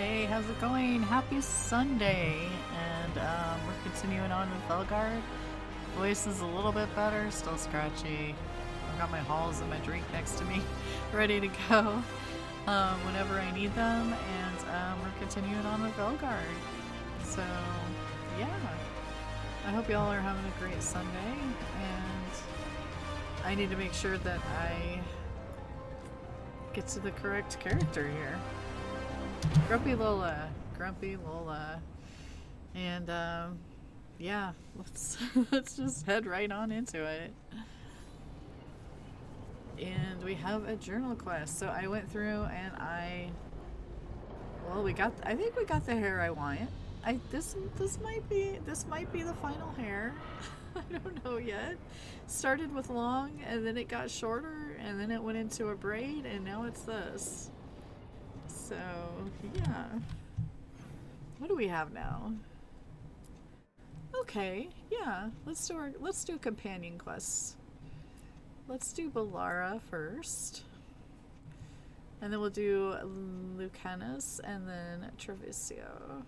Hey, how's it going? Happy Sunday, and we're continuing on with Veilguard. Voice is a little bit better, still scratchy. I've got my halls and my drink next to me, ready to go whenever I need them, and we're continuing on with Veilguard. So, yeah. I hope y'all are having a great Sunday, and I need to make sure that I get to the correct character here. Grumpy Lola, and yeah, let's just head right on into it. And we have a journal quest. So I went through and I think we got the hair I want. This might be the final hair. I don't know yet. Started with long and then it got shorter and then it went into a braid and now it's this. So, yeah. What do we have now? Okay, yeah. Let's do companion quests. Let's do Bellara first. And then we'll do Lucanis and then Trevisio.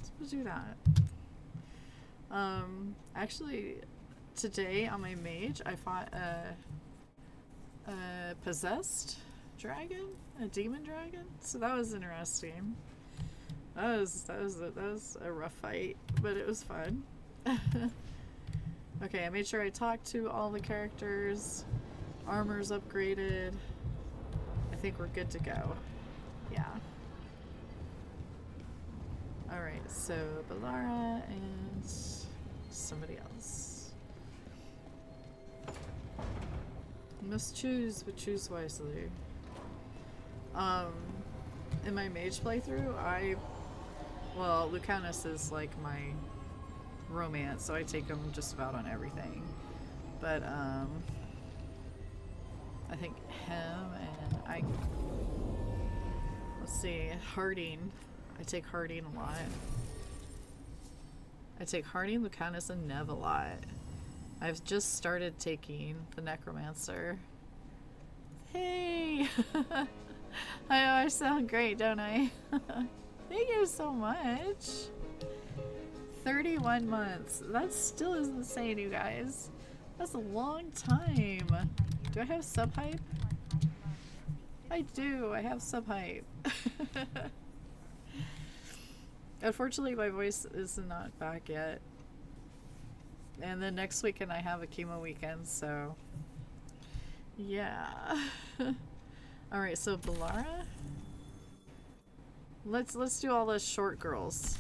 So we'll do that. Actually, today on my mage, I fought a possessed dragon, a demon dragon. So that was interesting. That was a rough fight, but it was fun. Okay, I made sure I talked to all the characters. Armor's upgraded. I think we're good to go. Yeah. Alright, so Bellara and somebody else. You must choose, but choose wisely. In my mage playthrough, Lucanis is like my romance, so I take him just about on everything. But, I think him and let's see, Harding. I take Harding a lot. I take Harding, Lucanis, and Neve a lot. I've just started taking the Necromancer. Hey! I know I sound great, don't I? Thank you so much. 31 months. That still is insane, you guys. That's a long time. Do I have sub-hype? I do. I have sub-hype. Unfortunately, my voice is not back yet. And then next weekend I have a chemo weekend, so... yeah. Alright, so Bellara? Let's do all the short girls.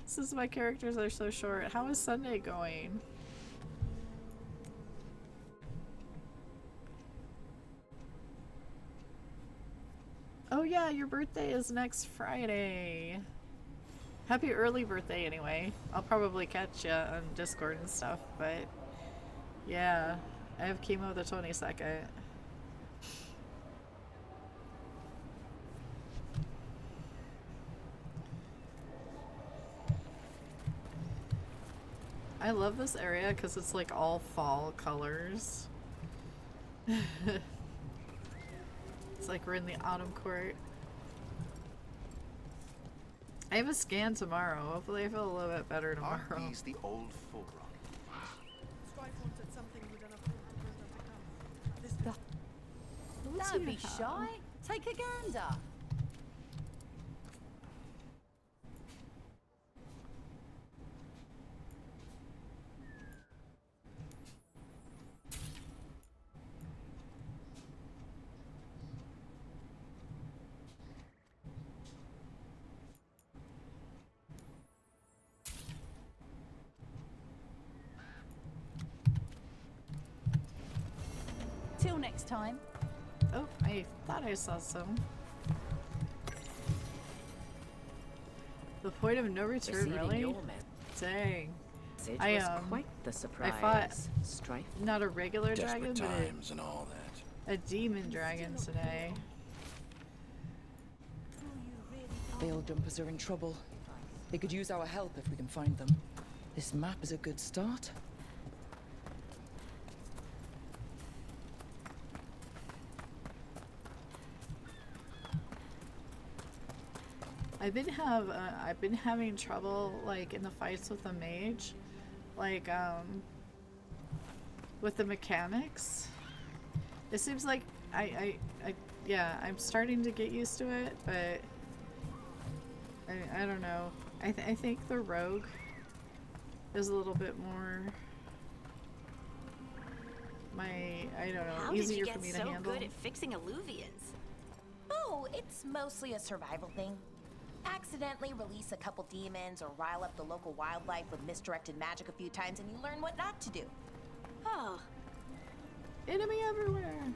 Since my characters are so short. How is Sunday going? Oh yeah, your birthday is next Friday. Happy early birthday anyway. I'll probably catch you on Discord and stuff, but yeah, I have chemo the 22nd. I love this area because it's like all fall colors. It's like we're in the autumn court. I have a scan tomorrow. Hopefully I feel a little bit better tomorrow. Aren't these the old forerunner? Don't be shy. Take a gander. Till next time. Oh, I thought I saw some. The point of no return, really? Dang. I was quite the surprise. I fought Strife. not a regular dragon, Desperate but times and all that. a demon dragon today. Veil jumpers are in trouble. They could use our help if we can find them. This map is a good start. I've been having trouble like in the fights with the mage, like with the mechanics. It seems like yeah, I'm starting to get used to it, but I don't know. I think the rogue is a little bit more I don't know, easier for me to handle. How did you get so good at fixing alluvians? Oh, it's mostly a survival thing. Accidentally release a couple demons or rile up the local wildlife with misdirected magic a few times and you learn what not to do. Oh. Enemy everywhere!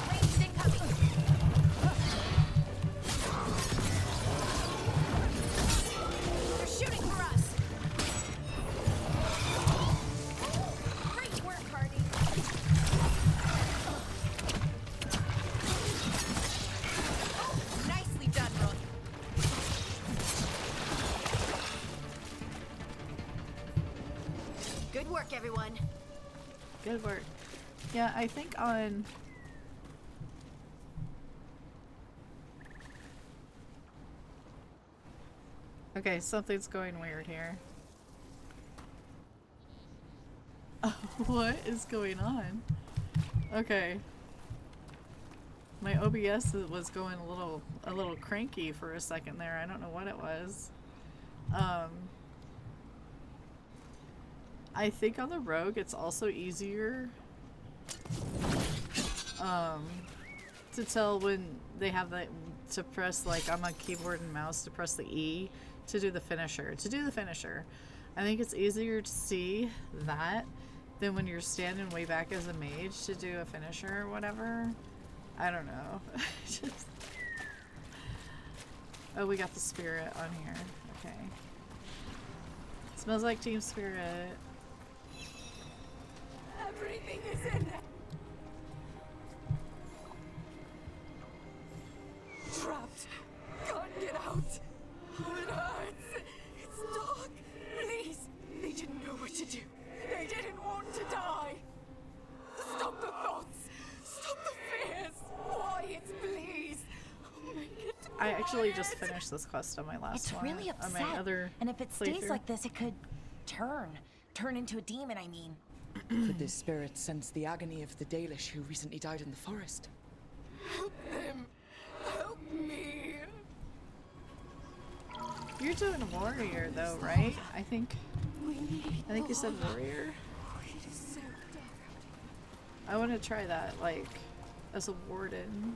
Ranged incoming! They're shooting for us! Great work, Hardy! Nicely done, Rook. Good work, everyone. Good work. Yeah, I think on... Okay, something's going weird here. What is going on? Okay. My OBS was going a little cranky for a second there. I don't know what it was. I think on the rogue it's also easier to tell when they have to press, like on my keyboard and mouse, to press the E to do the finisher. I think it's easier to see that than when you're standing way back as a mage to do a finisher or whatever. I don't know. Oh, we got the spirit on here. Okay. Smells like team spirit. Everything is in there. Trapped. Can't get out. Oh, it hurts. It's dark. Please. They didn't know what to do. They didn't want to die. Stop the thoughts. Stop the fears. Quiet, please. Make it I actually quiet. just finished this quest on my last It's one. really On upset. my other And if it stays playthrough. like this, it could turn into a demon, I mean. Could this spirit sense the agony of the Dalish who recently died in the forest? Help them. Help me. You're doing a warrior though, right? I think you said warrior. It is so dark. I want to try that, like, as a warden.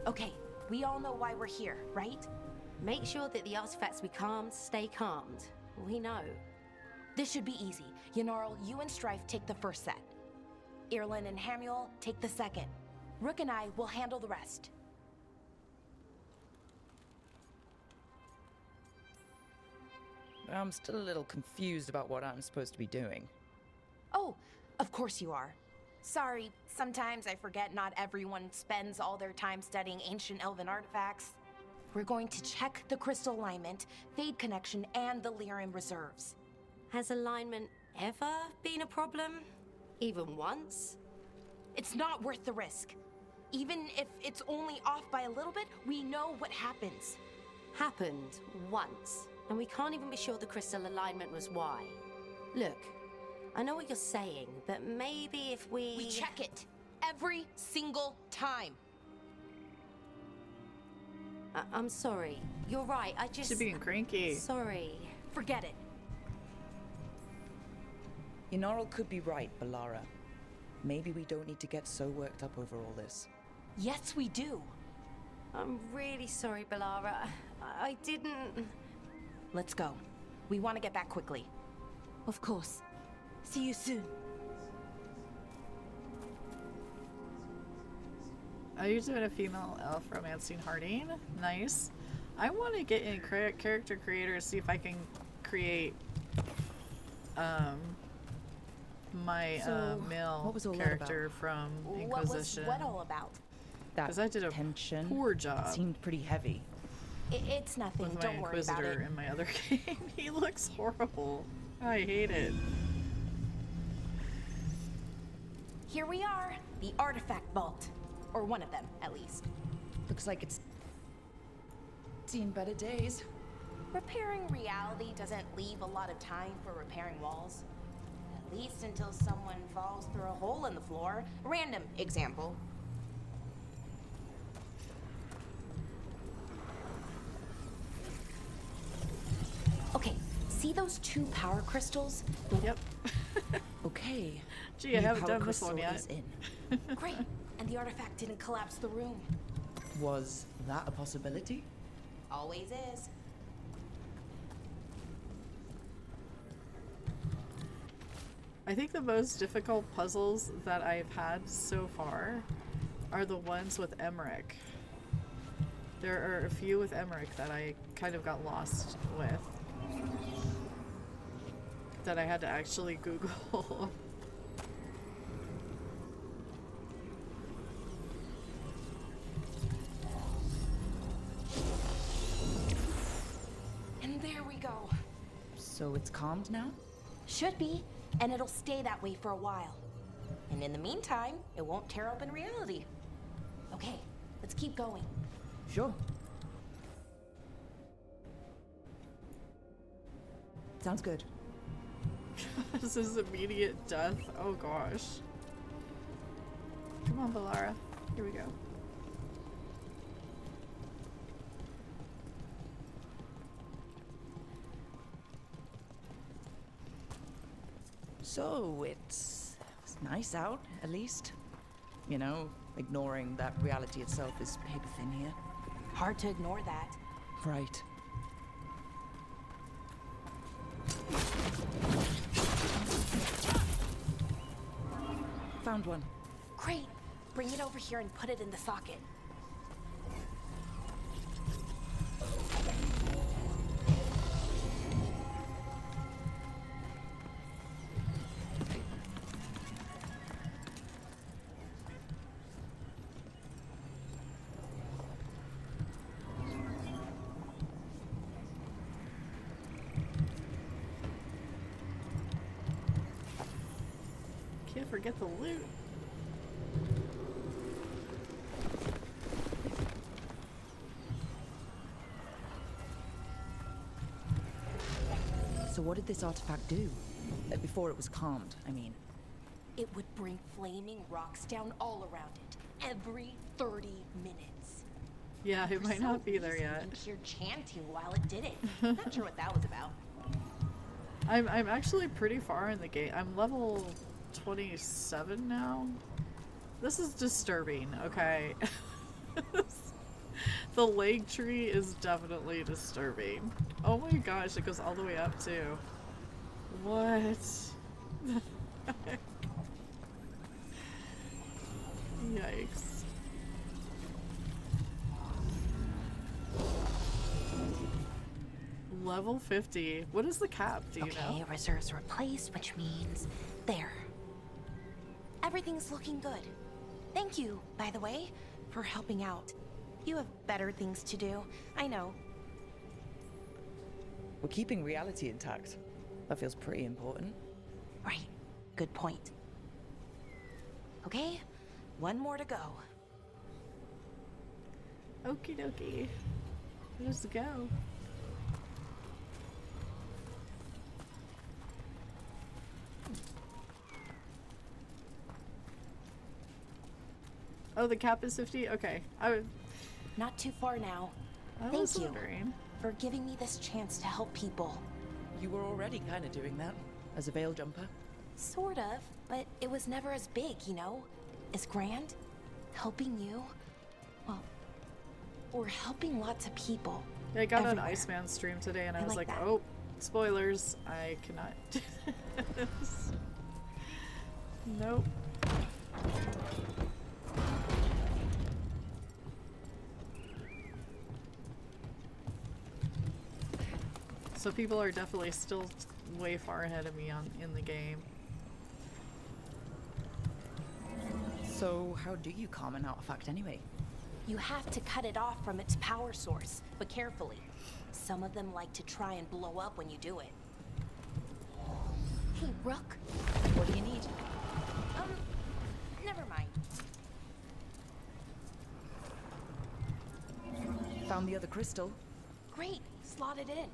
Okay, we all know why we're here, right? Make sure that the artifacts we calmed stay calmed. We know. This should be easy. Yanarl, you and Strife take the first set. Irlin and Hamuel take the second. Rook and I will handle the rest. I'm still a little confused about what I'm supposed to be doing. Oh, of course you are. Sorry, sometimes I forget not everyone spends all their time studying ancient elven artifacts. We're going to check the crystal alignment, fade connection, and the Lyran reserves. Has alignment ever been a problem? Even once? It's not worth the risk. Even if it's only off by a little bit, we know what happens. Happened once, and we can't even be sure the crystal alignment was why. Look, I know what you're saying, but maybe if We check it every single time. I'm sorry. You're right, I just... She's being cranky. Sorry. Forget it. Inarl could be right, Bellara. Maybe we don't need to get so worked up over all this. Yes, we do. I'm really sorry, Bellara. I didn't... Let's go. We want to get back quickly. Of course. See you soon. Are you doing a female elf romancing Harding? Nice. I want to get in character creator, see if I can create my male character from Inquisition. What all about? Because I did a tension poor job seemed pretty heavy. It's nothing. with my Don't worry about it. Inquisitor in my other game. He looks horrible. I hate it. Here we are, the artifact vault. Or one of them, at least. Looks like it's seen better days. Repairing reality doesn't leave a lot of time for repairing walls. At least until someone falls through a hole in the floor. Random example. Okay, see those 2 power crystals? Yep. Okay. Gee, I New haven't power done this one crystal yet. is in. Great. And the artifact didn't collapse the room. Was that a possibility? Always is. I think the most difficult puzzles that I've had so far are the ones with Emmerich. There are a few with Emmerich that I kind of got lost with. That I had to actually Google. And there we go. So it's calmed now? Should be, and it'll stay that way for a while. And in the meantime, it won't tear open reality. Okay, let's keep going. Sure. Sounds good. This is immediate death. Oh gosh. Come on, Bellara. Here we go. So it's nice out, at least. You know, ignoring that reality itself is pig thin here. Hard to ignore that. Right. Found one. Great. Bring it over here and put it in the socket. Can't forget the loot. So what did this artifact do? Before it was calmed, I mean. It would bring flaming rocks down all around it, every 30 minutes. Yeah, it For might some not be there reason, yet. You can hear chanting while it did it. Not sure what that was about. I'm actually pretty far in the game. I'm level 27 now. This is disturbing, okay? The leg tree is definitely disturbing. Oh my gosh, it goes all the way up too. What? Yikes. Level 50. What is the cap? Do you know? Okay, reserves replaced, which means there. Everything's looking good. Thank you, by the way, for helping out. You have better things to do. I know. We're keeping reality intact. That feels pretty important. Right. Good point. Okay, one more to go. Okie dokie. Let's go. Oh, the cap is 50? Okay. Not too far now. I Thank was you wondering. for giving me this chance to help people. You were already kind of doing that, as a veil jumper. Sort of, but it was never as big, you know? As grand. Helping you. Well, We're helping lots of people. I got everywhere. an Iceman stream today and I was like like, that. oh, spoilers. I cannot do this. Nope. So people are definitely still way far ahead of me in the game. So, how do you calm an artifact anyway? You have to cut it off from its power source, but carefully. Some of them like to try and blow up when you do it. Hey, Rook. What do you need? Never mind. Found the other crystal. Great, slot it in.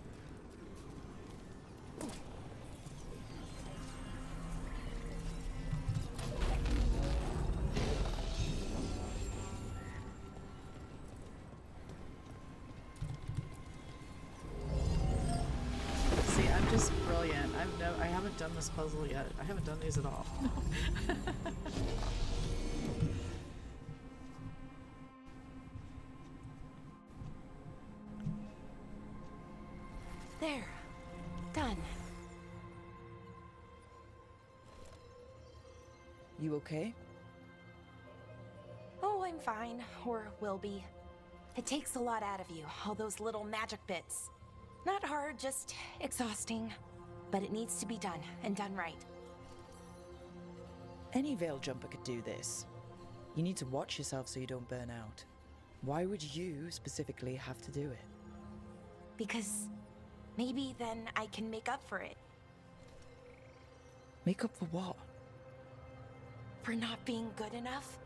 See, I'm just brilliant. I haven't done this puzzle yet. I haven't done these at all. There. Done. You okay? Oh, I'm fine. Or will be. It takes a lot out of you, all those little magic bits. Not hard, just exhausting. But it needs to be done, and done right. Any Veil Jumper could do this. You need to watch yourself so you don't burn out. Why would you specifically have to do it? Because maybe then I can make up for it. Make up for what? For not being good enough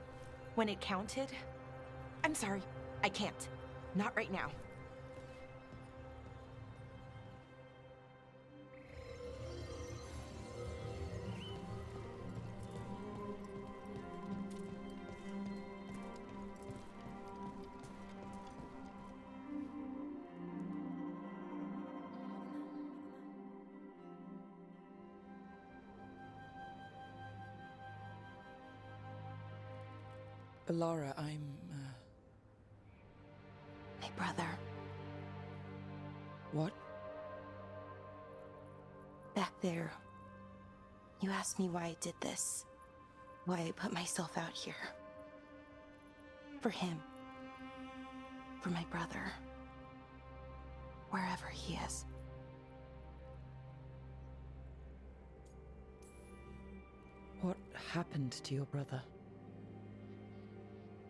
when it counted. I'm sorry, I can't. Not right now. Bellara, I'm, My brother, What? back there. You asked me why I did this. Why I put myself out here. For him. For my brother. Wherever he is. What happened to your brother?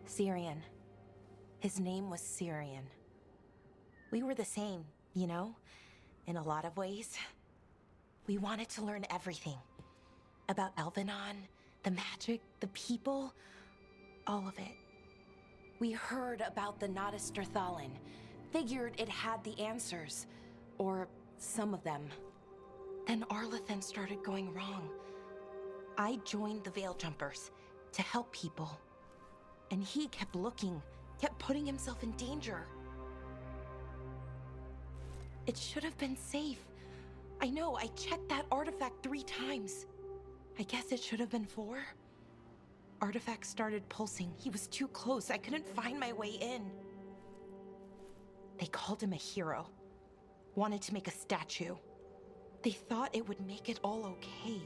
Syrian. His name was Syrian. We were the same, you know? In a lot of ways. We wanted to learn everything. About Elvenon, the magic, the people, all of it. We heard about the Notisterthalin, figured it had the answers, or some of them. Then Arlathan started going wrong. I joined the Veil Jumpers to help people. And he kept looking, kept putting himself in danger. It should have been safe. I know, I checked that artifact 3 times. I guess it should have been 4. Artifact started pulsing. He was too close. I couldn't find my way in. They called him a hero. Wanted to make a statue. They thought it would make it all okay.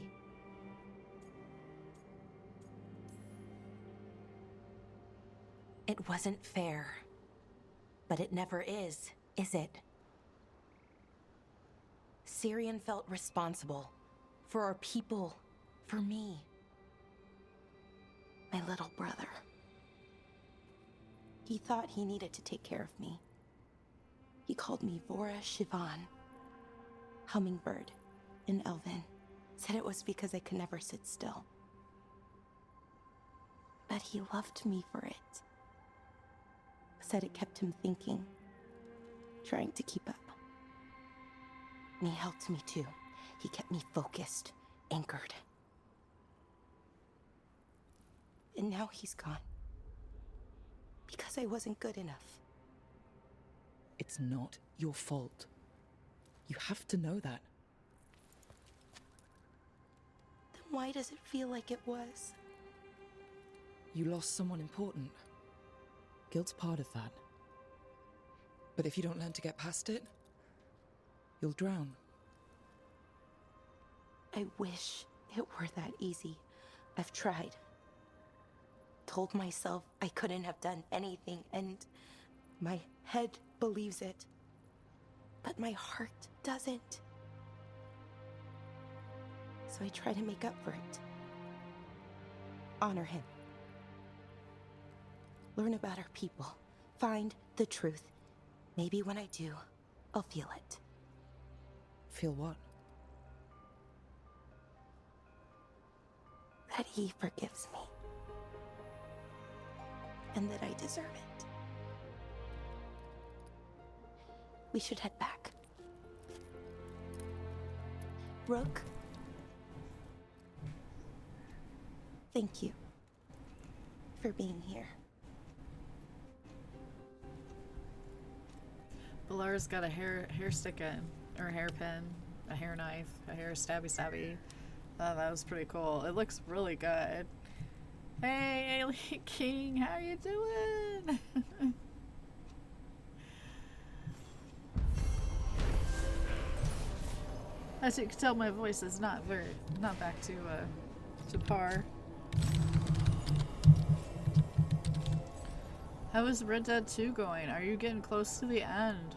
It wasn't fair. But it never is it? Syrian felt responsible. For our people. For me. My little brother. He thought he needed to take care of me. He called me Vora Shivan. Hummingbird. In Elven. Said it was because I could never sit still. But he loved me for it. Said it kept him thinking. Trying to keep up. And he helped me too. He kept me focused. Anchored. And now he's gone. Because I wasn't good enough. It's not your fault. You have to know that. Then why does it feel like it was? You lost someone important. Guilt's part of that. But if you don't learn to get past it, you'll drown. I wish it were that easy. I've tried. Told myself I couldn't have done anything, and my head believes it. But my heart doesn't. So I try to make up for it. Honor him. Learn about our people. Find the truth. Maybe when I do, I'll feel it. Feel what? That he forgives me. And that I deserve it. We should head back. Rook? Thank you for being here. Bellara's got a hair stick or a hairpin, a hair knife, a hair stabby. Oh, that was pretty cool. It looks really good. Hey, Alien King, how you doing? As you can tell, my voice is not back to par. How is Red Dead 2 going? Are you getting close to the end?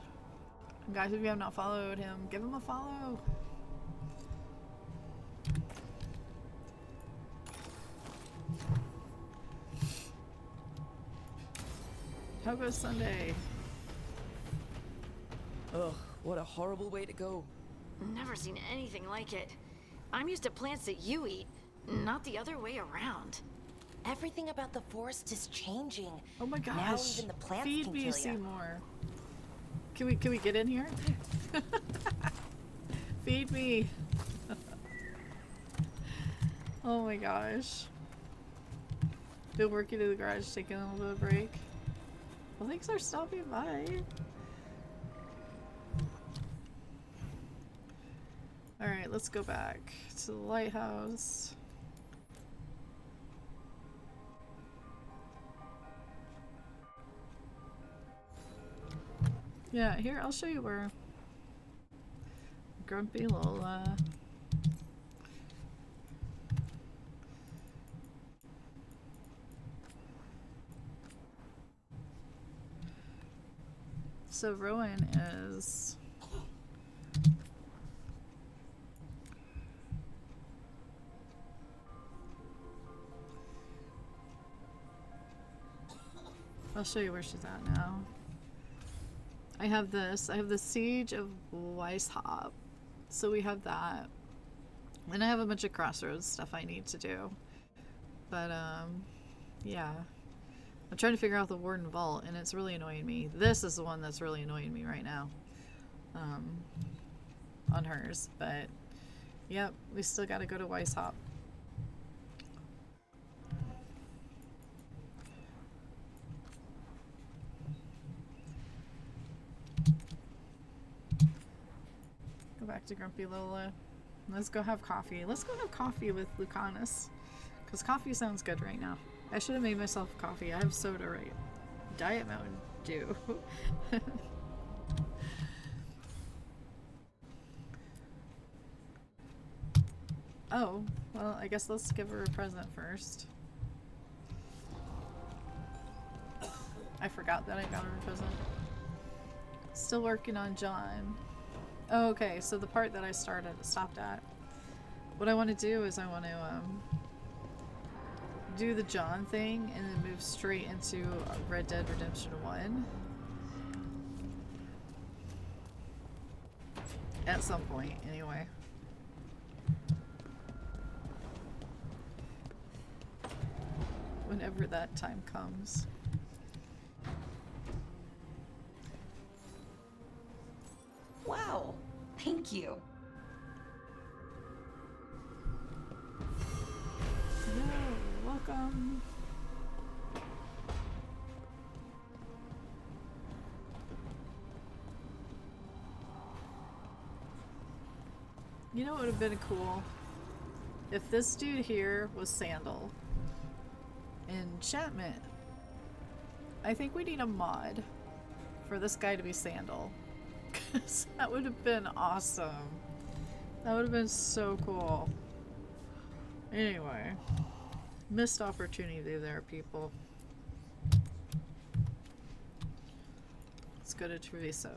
Guys, if you have not followed him, give him a follow. How goes Sunday? Ugh, what a horrible way to go. Never seen anything like it. I'm used to plants that you eat, not the other way around. Everything about the forest is changing. Oh my gosh. Now even the plants Feed can me, kill Seymour. Can we get in here? Feed me. Oh my gosh. Been working in the garage, taking a little bit of break. Well, thanks for stopping by. Alright, let's go back to the lighthouse. Yeah, here, I'll show you where. Grumpy Lola. So Rowan is... I'll show you where she's at now. I have this. I have the Siege of Weishaupt. So we have that. And I have a bunch of crossroads stuff I need to do. But, yeah. I'm trying to figure out the Warden Vault, and it's really annoying me. This is the one that's really annoying me right now. On hers. But, yep, we still gotta go to Weishaupt. Go back to Grumpy Lola. Let's go have coffee. Let's go have coffee with Lucanis. Because coffee sounds good right now. I should have made myself coffee. I have soda right. Diet Mountain Dew. Oh, well, I guess let's give her a present first. I forgot that I got her a present. Still working on John. Oh, okay, so the part that I stopped at. What I want to do is I want to do the John thing and then move straight into Red Dead Redemption 1. At some point, anyway. Whenever that time comes. Wow, thank you. Yo, welcome. You know what would have been cool? If this dude here was Sandal. And Chapman. I think we need a mod for this guy to be Sandal. Because that would have been awesome. That would have been so cool. Anyway. Missed opportunity there, people. Let's go to Treviso.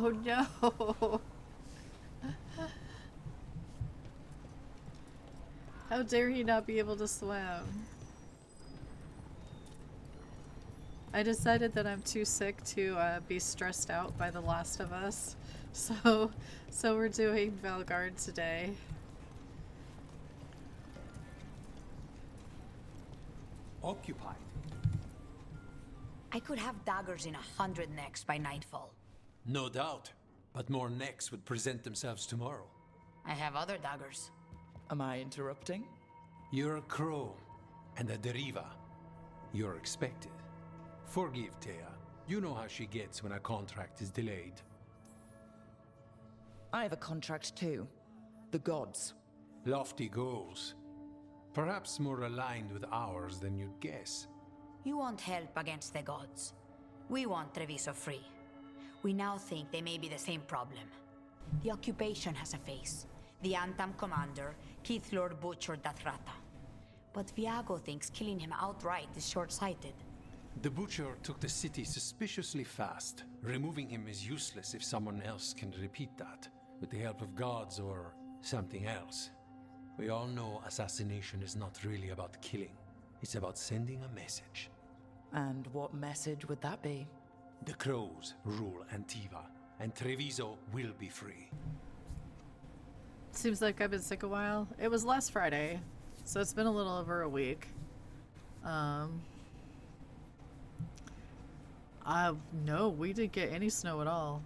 Oh no! How dare he not be able to swim? I decided that I'm too sick to be stressed out by The Last of Us, so we're doing Veilguard today. Occupied. I could have daggers in 100 necks by nightfall. No doubt, but more necks would present themselves tomorrow. I have other daggers. Am I interrupting? You're a crow and a deriva. You're expected. Forgive Thea. You know how she gets when a contract is delayed. I have a contract too. The gods. Lofty goals. Perhaps more aligned with ours than you'd guess. You want help against the gods. We want Treviso free. We now think they may be the same problem. The occupation has a face. The Antam commander, Keith Lord butchered Dathrata. But Viago thinks killing him outright is short-sighted. The butcher took the city suspiciously fast. Removing him is useless if someone else can repeat that, with the help of gods or something else. We all know assassination is not really about killing. It's about sending a message. And what message would that be? The crows rule Antiva, and Treviso will be free. Seems like I've been sick a while. It was last Friday, so it's been a little over a week. No, we didn't get any snow at all.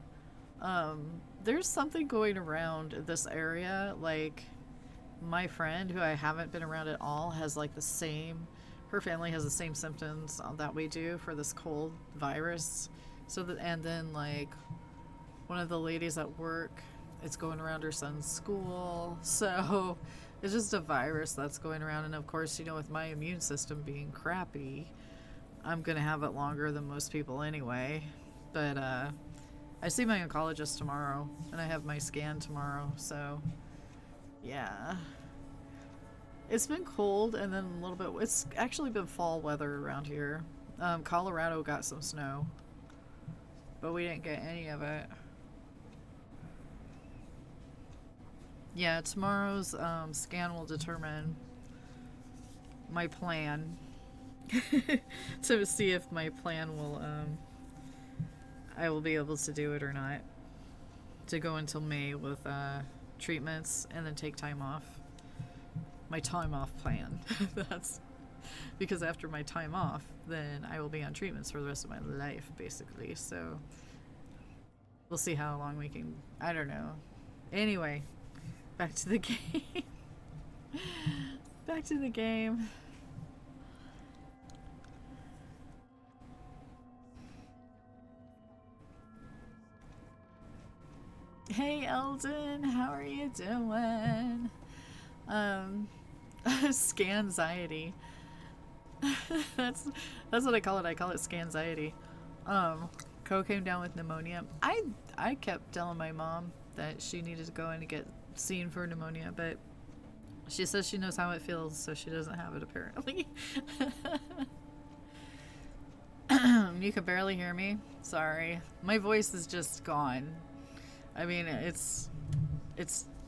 There's something going around this area, like my friend who I haven't been around at all has like the same, her family has the same symptoms that we do for this cold virus. So that, and then like one of the ladies at work, it's going around her son's school. So it's just a virus that's going around. And of course, you know, with my immune system being crappy, I'm gonna have it longer than most people anyway. But I see my oncologist tomorrow and I have my scan tomorrow, so yeah. It's been cold and then a little bit, it's actually been fall weather around here. Colorado got some snow, but we didn't get any of it. Yeah, tomorrow's scan will determine my plan to see if my plan will, I will be able to do it or not. To go until May with treatments and then take time off. My time off plan. That's because after my time off, then I will be on treatments for the rest of my life, basically. So we'll see how long we can, I don't know. Anyway, back to the game. Back to the game. Hey Eldon, how are you doing? Scanxiety. that's what I call it. I call it scanxiety. Co came down with pneumonia. I kept telling my mom that she needed to go in and get seen for pneumonia, but she says she knows how it feels, so she doesn't have it apparently. You can barely hear me. Sorry, my voice is just gone. I mean,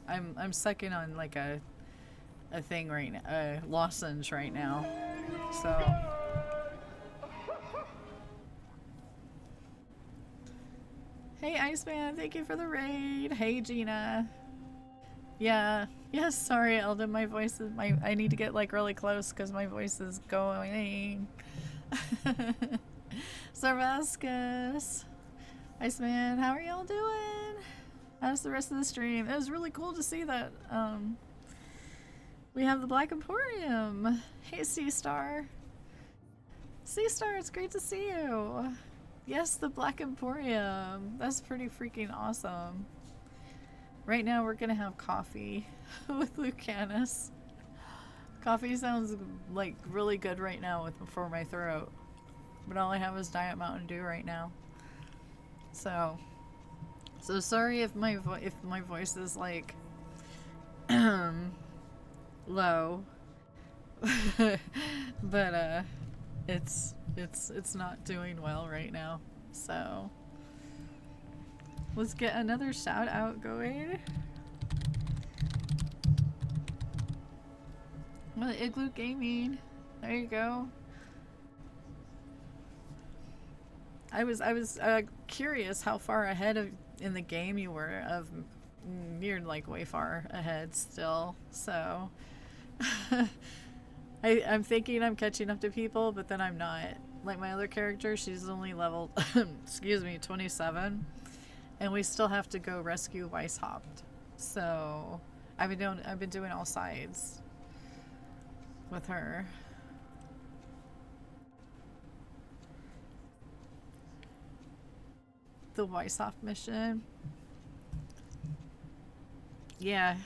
I'm sucking on like a thing right now, a lozenge right now. So hey Iceman, thank you for the raid. Hey Gina. Yeah, yes, sorry Eldon, my voice is I need to get like really close because my voice is going. Sarvascus. Iceman, how are y'all doing? How's the rest of the stream? It was really cool to see that we have the Black Emporium. Hey Sea Star. Sea Star, it's great to see you. Yes, the Black Emporium. That's pretty freaking awesome. Right now we're gonna have coffee with Lucanis. Coffee sounds like really good right now for my throat. But all I have is Diet Mountain Dew right now. So sorry if my voice is like low. But it's not doing well right now. So let's get another shout out going. Well, Igloo Gaming. There you go. I was curious how far ahead in the game you were. You're like way far ahead still. So I'm thinking I'm catching up to people, but then I'm not. Like my other character, she's only leveled, excuse me, 27, and we still have to go rescue Weisshaupt. So I've been doing all sides with her. The Weisshaupt mission. Yeah.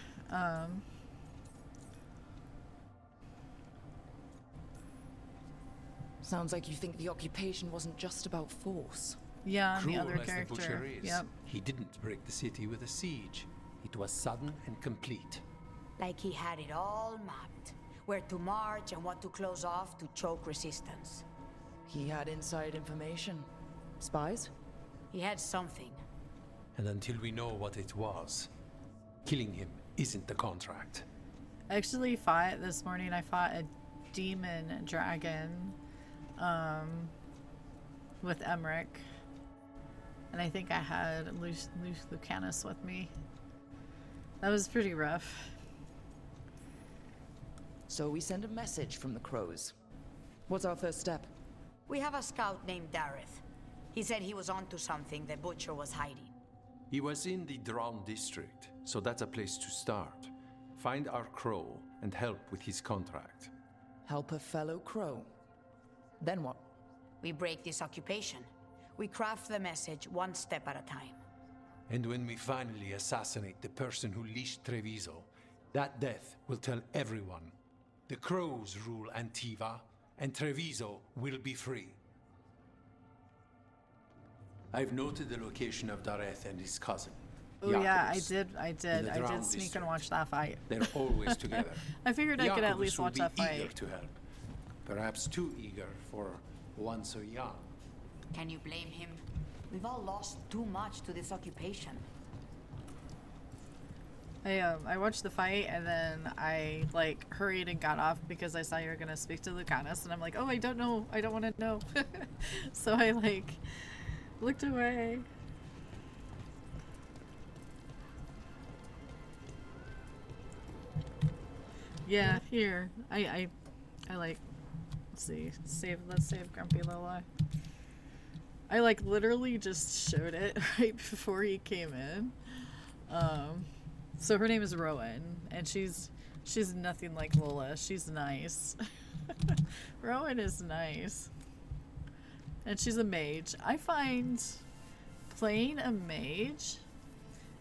Sounds like you think the occupation wasn't just about force. Yeah, Cruel the other as character. The butcher is, yep. He didn't break the city with a siege. It was sudden and complete. Like he had it all mapped. Where to march and what to close off to choke resistance. He had inside information. Spies? He had something. And until we know what it was, killing him isn't the contract. I actually fought this morning. I fought a demon dragon with Emmerich. And I think I had Lucanis with me. That was pretty rough. So we send a message from the crows. What's our first step? We have a scout named Dareth. He said he was onto something the butcher was hiding. He was in the Drown district, so that's a place to start. Find our crow and help with his contract. Help a fellow crow. Then what? We break this occupation. We craft the message one step at a time. And when we finally assassinate the person who leashed Treviso, that death will tell everyone. The crows rule Antiva, and Treviso will be free. I've noted the location of Dareth and his cousin. Oh yeah, I Jacobus, did in the sneak Drown and district. watch that fight. They're always together. I figured I could at Jacobus least will watch be that eager fight. to help. Perhaps too eager for one so young. Can you blame him? We've all lost too much to this occupation. I watched the fight and then I like hurried and got off because I saw you were gonna speak to Lucanis and I'm like, oh, I don't know, I don't want to know. So I like looked away. Yeah, here I like. Let's see, let's save Grumpy Lola. I like literally just showed it right before he came in. So her name is Rowan, and she's nothing like Lola. She's nice. Rowan is nice. And she's a mage. I find playing a mage,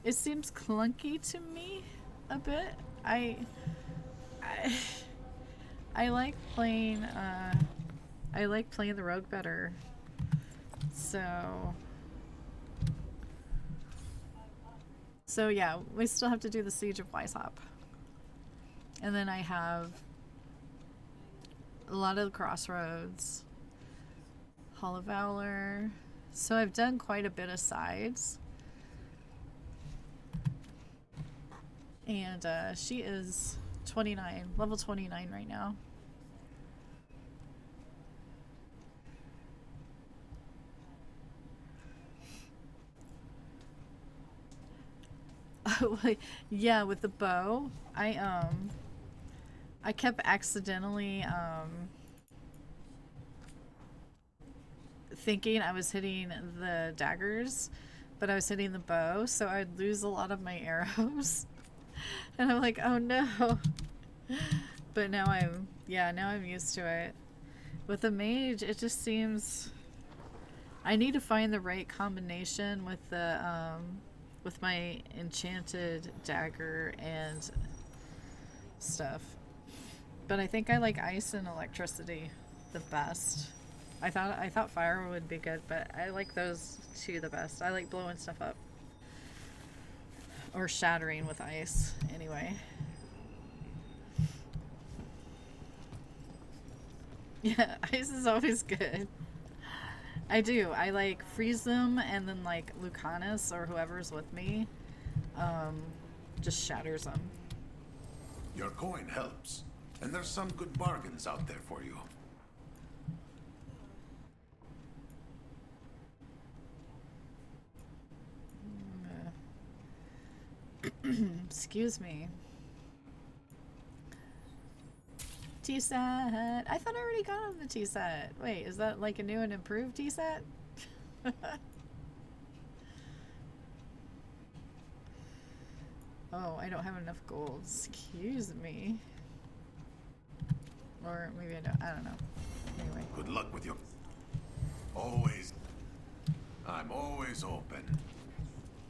it seems clunky to me a bit. I like playing the rogue better. So yeah, we still have to do the Siege of Weisshaupt. And then I have a lot of the Crossroads, Hall of Valor. So I've done quite a bit of sides. And she is 29, level 29 right now. Yeah, with the bow, I kept accidentally thinking I was hitting the daggers, but I was hitting the bow, so I'd lose a lot of my arrows. And I'm like, oh no. But now I'm used to it. With the mage, it just seems I need to find the right combination with the with my enchanted dagger and stuff. But I think I like ice and electricity the best. I thought fire would be good, but I like those two the best. I like blowing stuff up. Or shattering with ice, anyway. Yeah, ice is always good. I do. I like freeze them, and then like Lucanis or whoever's with me just shatters them. Your coin helps, and there's some good bargains out there for you. Excuse me. T-set. I thought I already got on the T-set. Wait, is that like a new and improved T-set? Oh, I don't have enough gold. Excuse me. Or maybe I don't know. Anyway. Good luck with your... Always. I'm always open.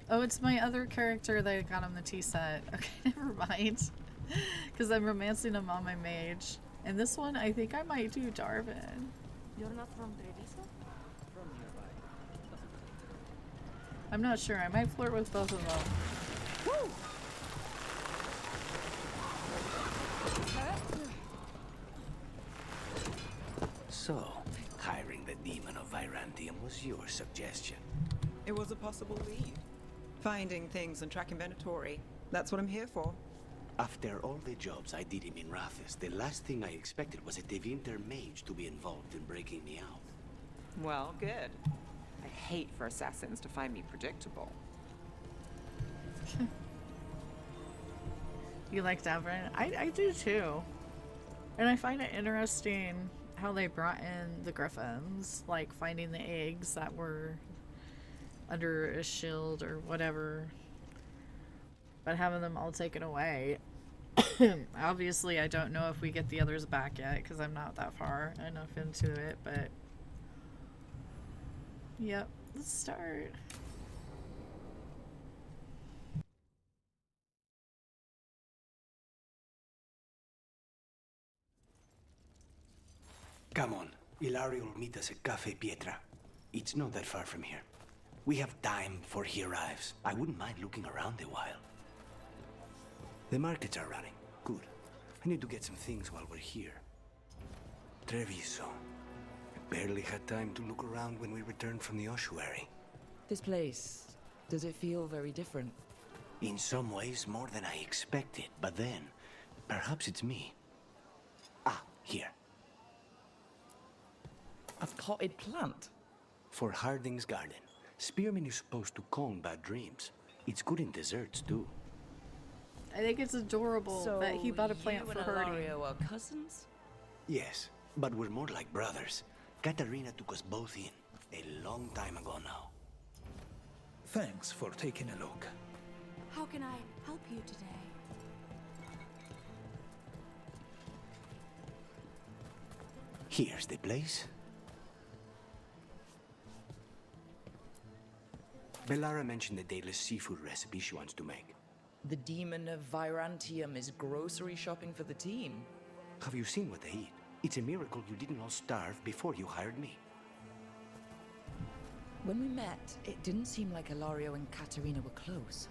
Oh, it's my other character that I got on the T-set. Okay, never mind. Because I'm romancing him on my mage. And this one, I think I might do Darvin. You're not from Treviso? From nearby. I'm not sure. I might flirt with both of them. Woo! So, hiring the demon of Virantium was your suggestion. It was a possible lead. Finding things and tracking Venatori. That's what I'm here for. After all the jobs I did him in Rathis, the last thing I expected was a Devinter mage to be involved in breaking me out. Well, good. I hate for assassins to find me predictable. You like Darvin? I do too. And I find it interesting how they brought in the griffins, like finding the eggs that were under a shield or whatever, but having them all taken away. Obviously, I don't know if we get the others back yet because I'm not that far enough into it, but yep, let's start. Come on, Ilario will meet us at Cafe Pietra. It's not that far from here. We have time before he arrives. I wouldn't mind looking around a while. The markets are running. Good. I need to get some things while we're here. Treviso. I barely had time to look around when we returned from the ossuary. This place, does it feel very different? In some ways, more than I expected. But then, perhaps it's me. Ah, here. A potted plant? For Harding's garden. Spearmint is supposed to calm bad dreams. It's good in desserts, too. I think it's adorable that he bought a plant for Harding. Ilario are cousins? Yes, but we're more like brothers. Katarina took us both in, a long time ago now. Thanks for taking a look. How can I help you today? Here's the place. Bellara mentioned the daily seafood recipe she wants to make. The demon of Virantium is grocery shopping for the team. Have you seen what they eat? It's a miracle you didn't all starve before you hired me. When we met, it didn't seem like Ilario and Katarina were close.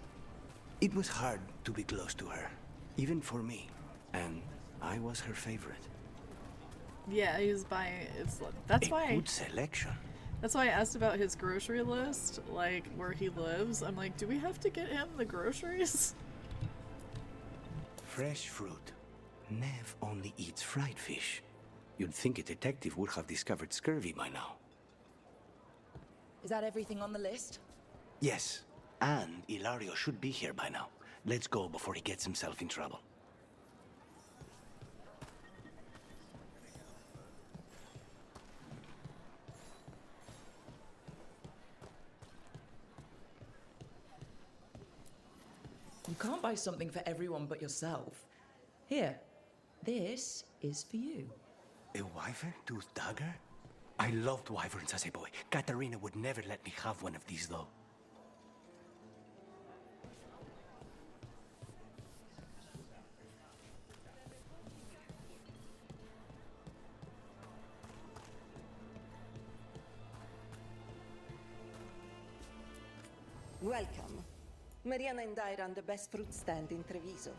It was hard to be close to her, even for me. And I was her favorite. Yeah, he's buying. That's why. Good selection. That's why I asked about his grocery list, like where he lives. I'm like, do we have to get him the groceries? Fresh fruit. Neve only eats fried fish. You'd think a detective would have discovered scurvy by now. Is that everything on the list? Yes, and Ilario should be here by now. Let's go before he gets himself in trouble. You can't buy something for everyone but yourself. Here, this is for you. A wyvern tooth dagger? I loved wyverns as a boy. Katerina would never let me have one of these, though. Welcome. Mariana and I run the best fruit stand in Treviso.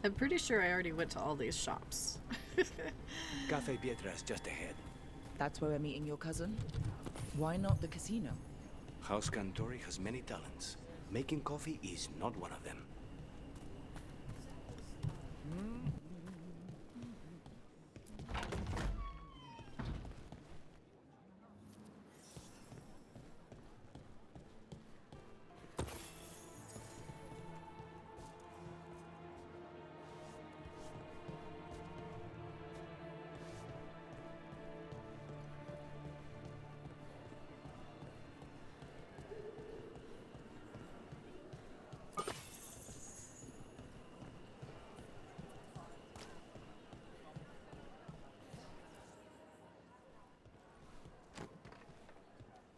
I'm pretty sure I already went to all these shops. Cafe Pietra is just ahead. That's where we're meeting your cousin? Why not the casino? House Cantori has many talents. Making coffee is not one of them.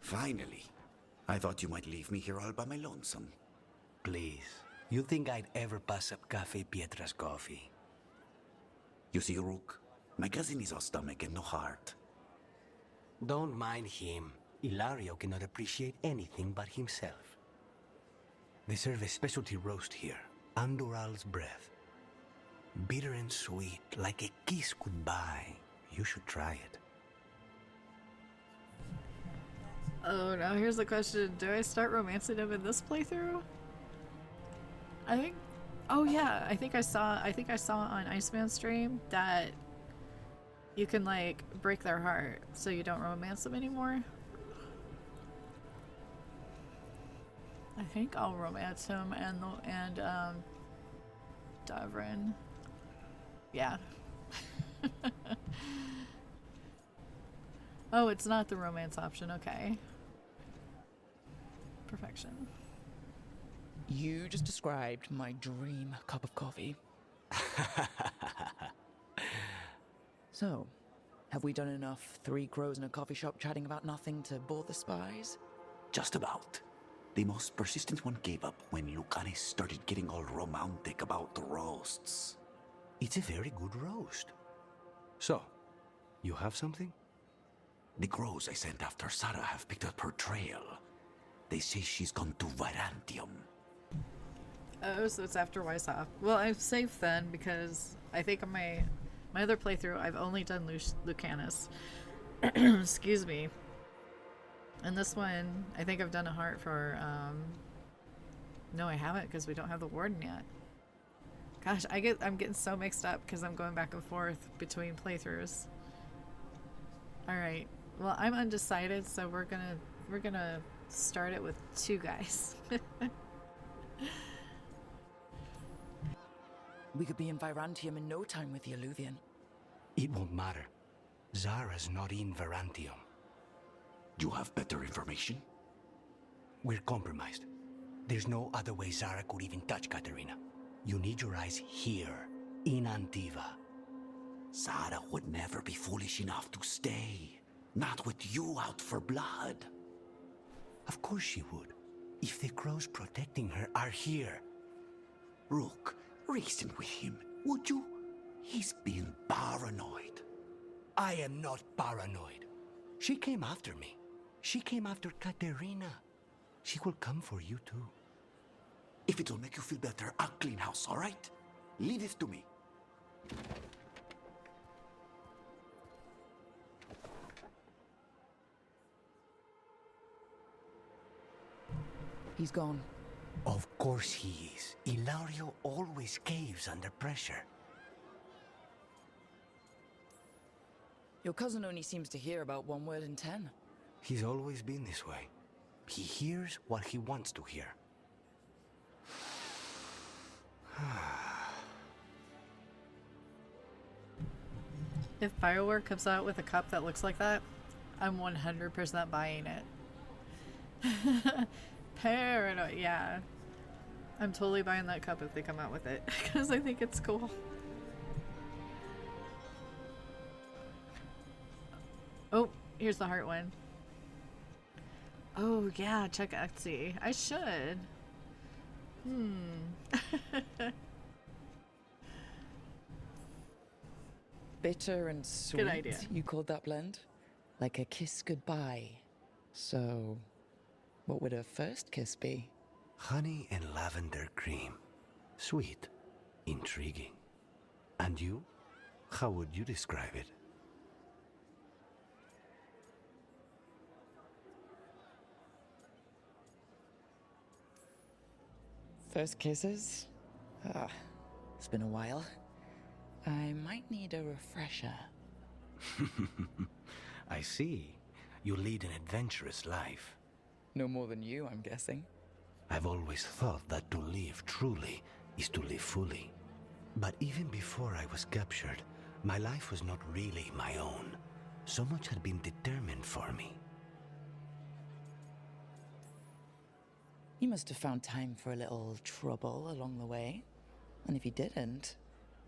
Finally. I thought you might leave me here all by my lonesome. Please. You think I'd ever pass up Cafe Pietra's coffee? You see, Rook, my cousin is all stomach and no heart. Don't mind him. Ilario cannot appreciate anything but himself. They serve a specialty roast here, Andoral's breath. Bitter and sweet, like a kiss goodbye. You should try it. Oh, now here's the question. Do I start romancing him in this playthrough? I think... Oh yeah, I think I saw on Iceman's stream that you can, like, break their heart so you don't romance them anymore. I think I'll romance him and Davrin. Yeah. Oh, it's not the romance option. Okay. Perfection. You just described my dream cup of coffee. So, have we done enough three crows in a coffee shop chatting about nothing to bore the spies? Just about. The most persistent one gave up when Lucanis started getting all romantic about the roasts. It's a very good roast. So, you have something? The crows I sent after Sarah have picked up her trail. They say she's gone to Virantium. Oh, so it's after Weishaupt. Well, I'm safe then, because I think on my other playthrough, I've only done Lucanis. Excuse me. And this one, I think I've done a heart for, no, I haven't, because we don't have the warden yet. Gosh, I'm getting so mixed up, because I'm going back and forth between playthroughs. Alright. Well, I'm undecided, so we're gonna start it with two guys. We could be in Virantium in no time with the Alluvian. It won't matter. Zara's not in Virantium. You have better information? We're compromised. There's no other way Zara could even touch Katerina. You need your eyes here, in Antiva. Zara would never be foolish enough to stay. Not with you out for blood. Of course she would. If the crows protecting her are here. Rook, reason with him, would you? He's being paranoid. I am not paranoid. She came after me. She came after Katerina. She will come for you too. If it'll make you feel better, I'll clean house, all right? Leave this to me. He's gone. Of course he is. Ilario always caves under pressure. Your cousin only seems to hear about one word in 10. He's always been this way. He hears what he wants to hear. If Bioware comes out with a cup that looks like that, I'm 100% buying it. Paranoid, yeah. I'm totally buying that cup if they come out with it, because I think it's cool. Here's the heart one. Oh yeah, check Etsy. I should. Bitter and sweet. Good idea. You called that blend? Like a kiss goodbye. So, what would a first kiss be? Honey and lavender cream. Sweet. Intriguing. And you? How would you describe it? First kisses? It's been a while. I might need a refresher. I see. You lead an adventurous life. No more than you, I'm guessing. I've always thought that to live truly is to live fully. But even before I was captured, my life was not really my own. So much had been determined for me. You must have found time for a little trouble along the way. And if you didn't,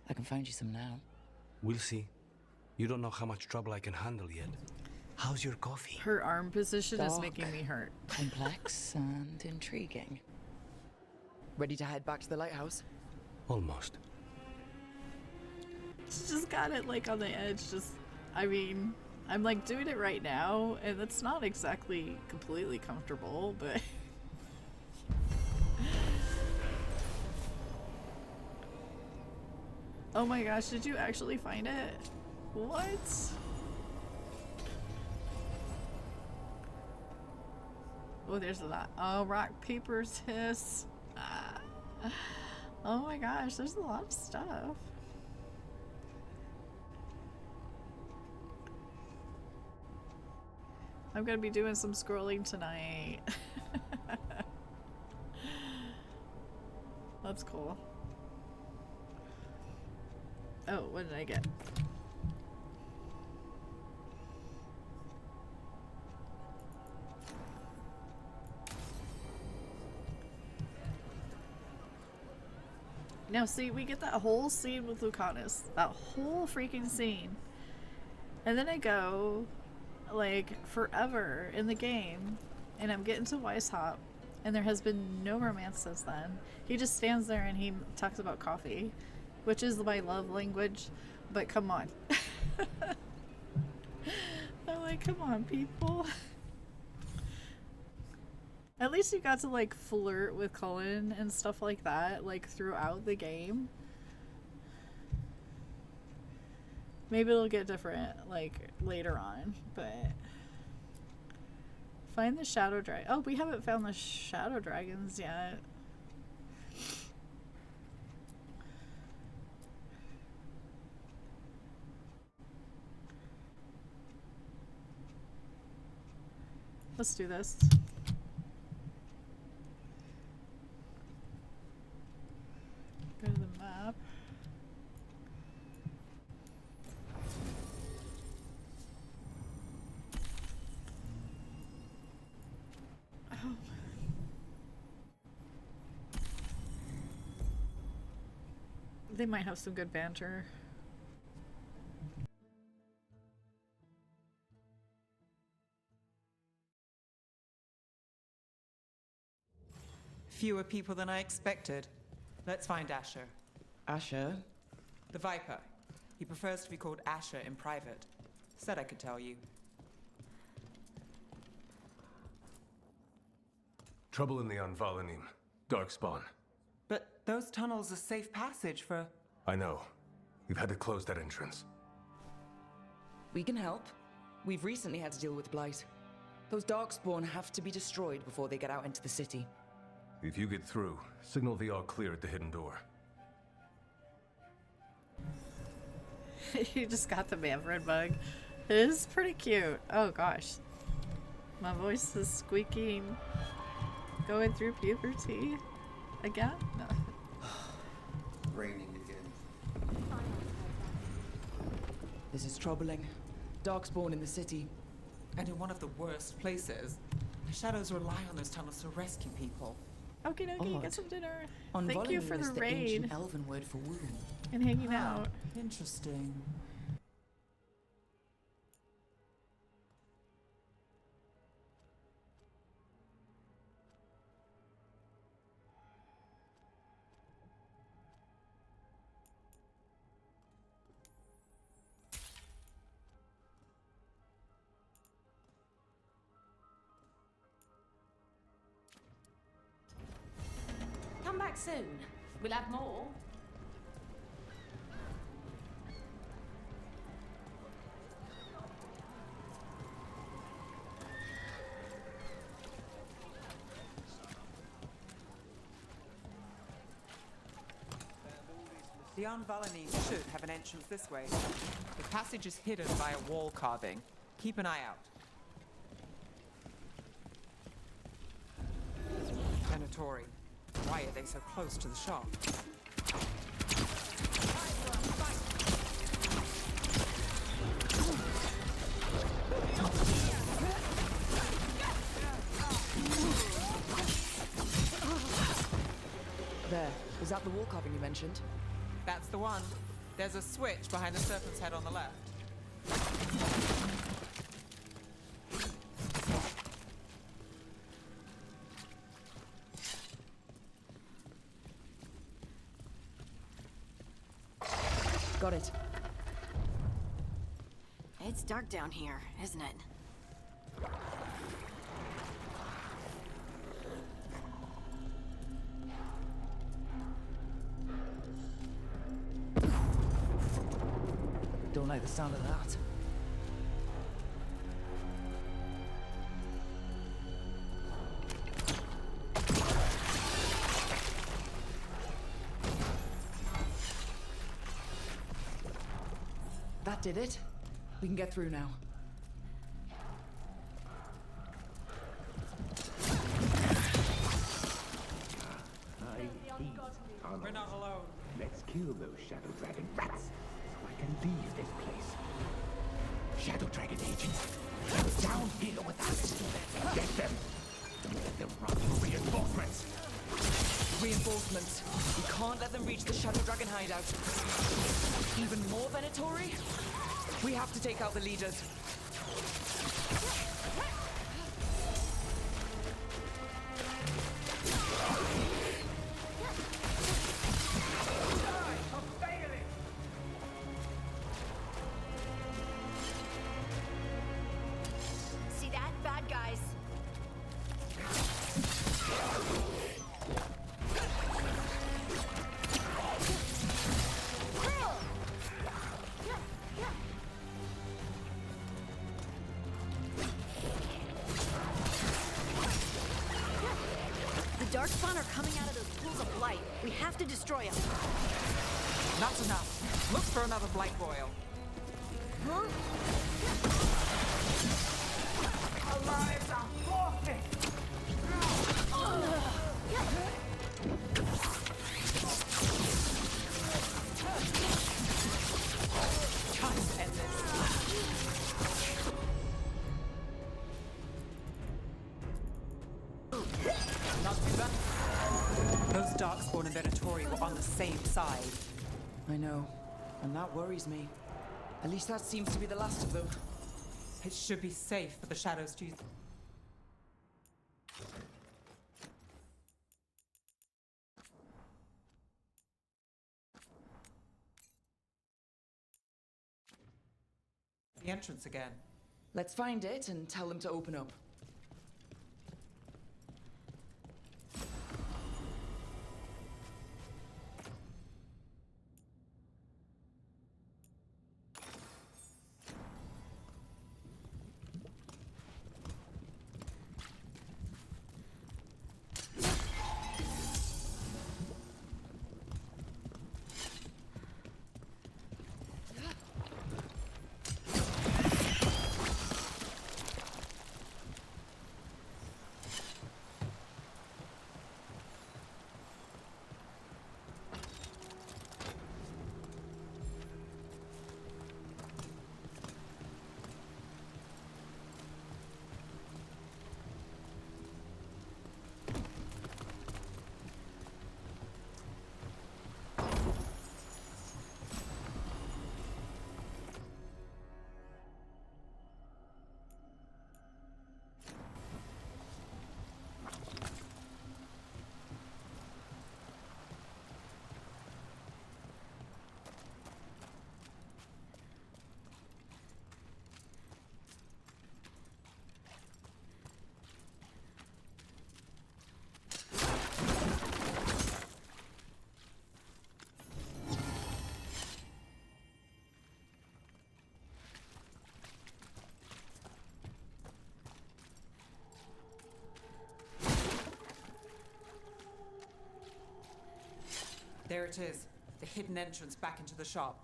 I can find you some now. We'll see. You don't know how much trouble I can handle yet. How's your coffee? Her arm position is Dark, making me hurt. Complex and intriguing. Ready to head back to the lighthouse? Almost. She just got it like on the edge. I mean, I'm like doing it right now, and it's not exactly completely comfortable, but. Oh my gosh, did you actually find it? What? Oh, there's that. Oh, rock, paper, hiss. Ah. Oh my gosh, there's a lot of stuff. I'm gonna be doing some scrolling tonight. That's cool. Oh, what did I get? Now see, we get that whole scene with Lucanis. That whole freaking scene. And then I go, like, forever in the game, and I'm getting to Weishaupt, and there has been no romance since then. He just stands there and he talks about coffee, which is my love language, but come on. I'm like, come on, people. At least you got to, like, flirt with Cullen and stuff like that, like, throughout the game. Maybe it'll get different, like, later on, but... Find the shadow dragon. Oh, we haven't found the shadow dragons yet. Let's do this. Go to the map. Oh. They might have some good banter. Fewer people than I expected. Let's find Asher. Asher? The Viper. He prefers to be called Asher in private. Said I could tell you. Trouble in the Anvalanim. Darkspawn. But those tunnels are safe passage for... I know. We've had to close that entrance. We can help. We've recently had to deal with Blight. Those Darkspawn have to be destroyed before they get out into the city. If you get through, signal the all clear at the hidden door. You just got the Manfred bug. It is pretty cute. Oh gosh. My voice is squeaking. Going through puberty. Again? No. Raining again. This is troubling. Darkspawn in the city. And in one of the worst places. The shadows rely on those tunnels to rescue people. Okay, Odd. get some dinner. On Thank you for is the the raid ancient elven word for womb. and hanging out. Interesting. back soon. We'll have more. The Valani should have an entrance this way. The passage is hidden by a wall carving. Keep an eye out. Venatori, why are they so close to the shop? There. Was that the wall carving you mentioned? That's the one. There's a switch behind the serpent's head on the left. Got it. It's dark down here, isn't it? Don't like the sound of that. That did it. We can get through now. We're not alone. Let's kill those Shadow Dragon rats so I can leave this place. Shadow Dragon agents, down here with us. Get them. Don't let them run for reinforcements. Reinforcements. We can't let them reach the Shadow Dragon hideout. Even more Venatori? We have to take out the leaders. See that? Bad guys. The Darkspawn are coming out of those pools of light. We have to destroy them. Not enough. Look for another blight boil. Huh? Our lives are forfeit. Time to end this. Not too bad. Those Darkspawn and Venatori were on the same side. I know, and that worries me. At least that seems to be the last of them. It should be safe for the shadows to use. The entrance again. Let's find it and tell them to open up. There it is. The hidden entrance back into the shop.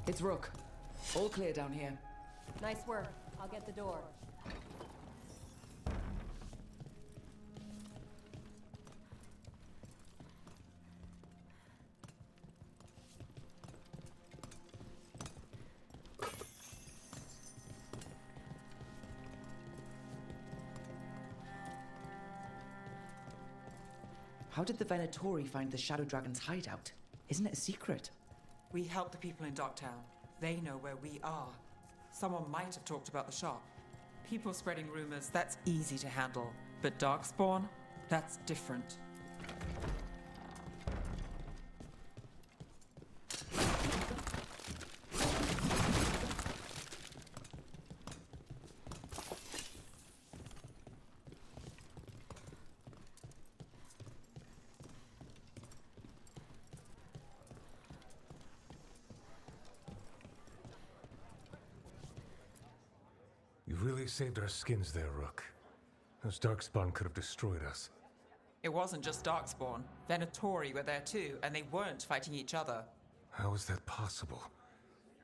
It's Rook. All clear down here. Nice work. I'll get the door. How did the Venatori find the Shadow Dragon's hideout? Isn't it a secret? We help the people in Docktown. They know where we are. Someone might have talked about the shop. People spreading rumors, that's easy to handle. But Darkspawn, that's different. You really saved our skins there, Rook. Those Darkspawn could have destroyed us. It wasn't just Darkspawn. Venatori were there too, and they weren't fighting each other. How is that possible?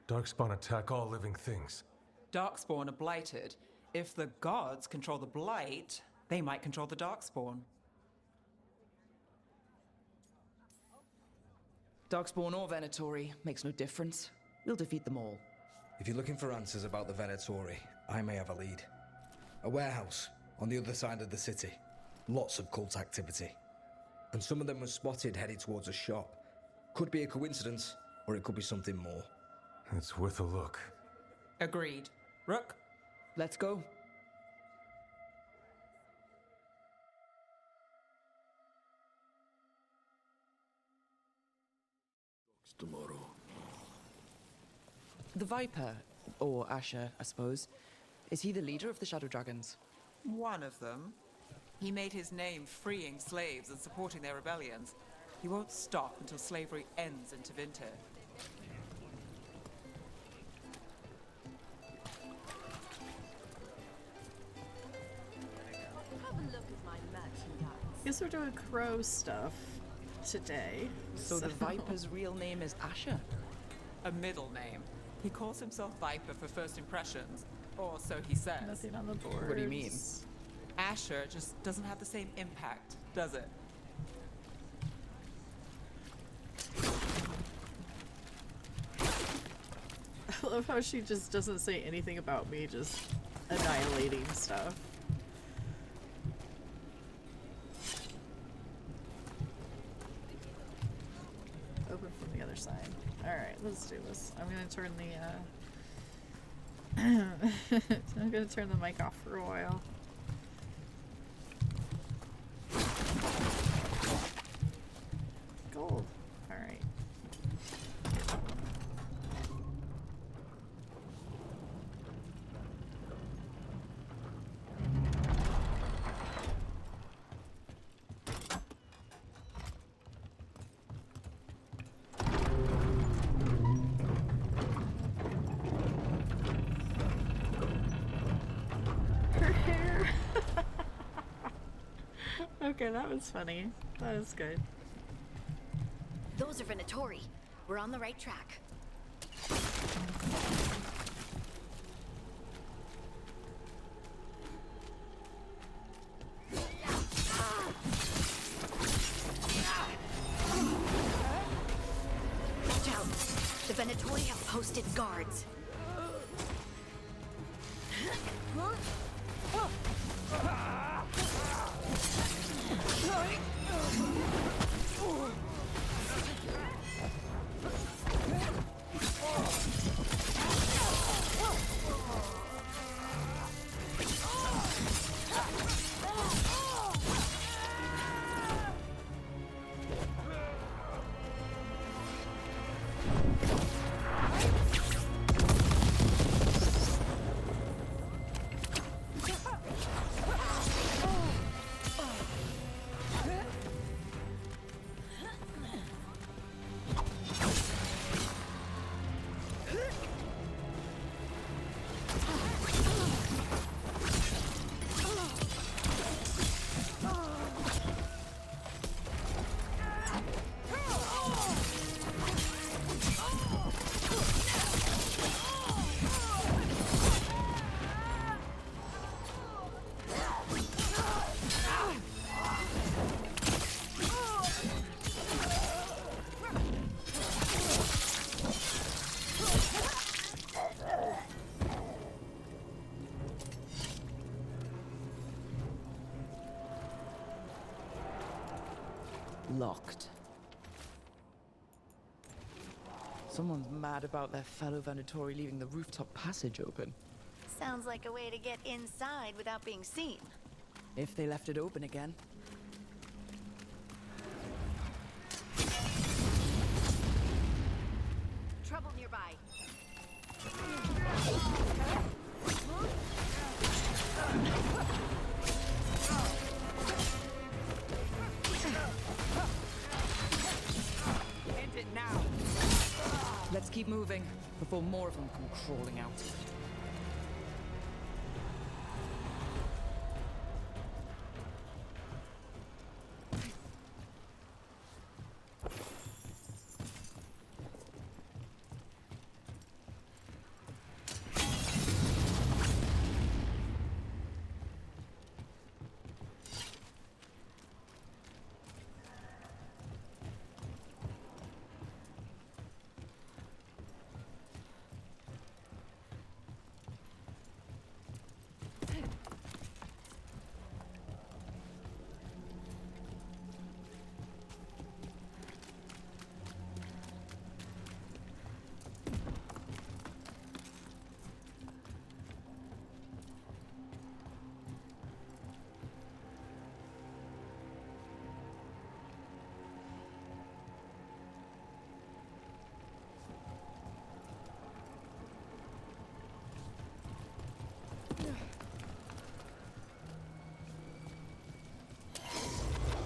Darkspawn attack all living things. Darkspawn are blighted. If the gods control the blight, they might control the Darkspawn. Darkspawn or Venatori, makes no difference. We'll defeat them all. If you're looking for answers about the Venatori, I may have a lead. A warehouse on the other side of the city. Lots of cult activity. And some of them were spotted headed towards a shop. Could be a coincidence, or it could be something more. It's worth a look. Agreed. Rook? Let's go. Tomorrow. The Viper, or Asher, I suppose. Is he the leader of the Shadow Dragons? One of them. He made his name freeing slaves and supporting their rebellions. He won't stop until slavery ends in Tevinter. Have a look at my merchandise. Guess we're doing crow stuff today. So the Viper's real name is Asher? A middle name. He calls himself Viper for first impressions, or so he says. Nothing on the board. What do you mean? Asher just doesn't have the same impact, does it? I love how she just doesn't say anything about me, just annihilating stuff. Open from the other side. Alright, let's do this. I'm gonna turn the I'm gonna turn the mic off for a while. Gold. Alright. Her hair. Okay, that was funny. That was good. Those are Venatori. We're on the right track. Watch out! The Venatori have posted guards. Locked. Someone's mad about their fellow Venatori leaving the rooftop passage open. Sounds like a way to get inside without being seen. If they left it open again. Trouble nearby. End it now! Let's keep moving before more of them come crawling out.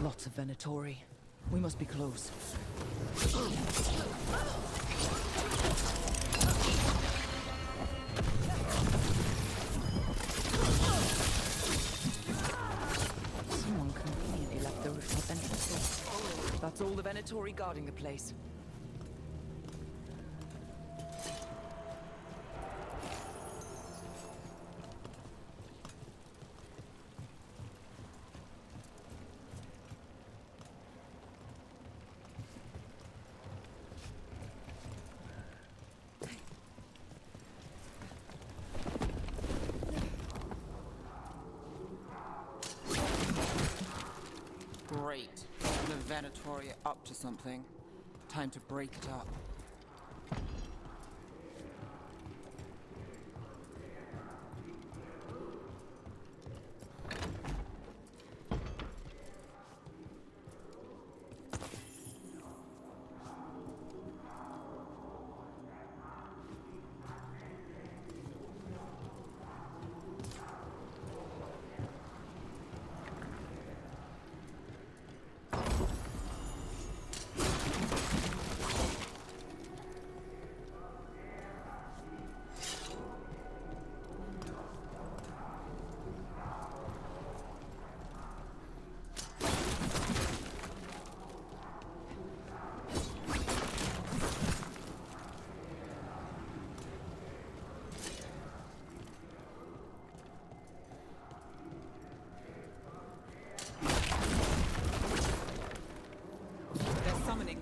Lots of Venatori. We must be close. Someone conveniently left the rooftop entrance open. That's all the Venatori guarding the place. Great. The Venatori are up to something. Time to break it up.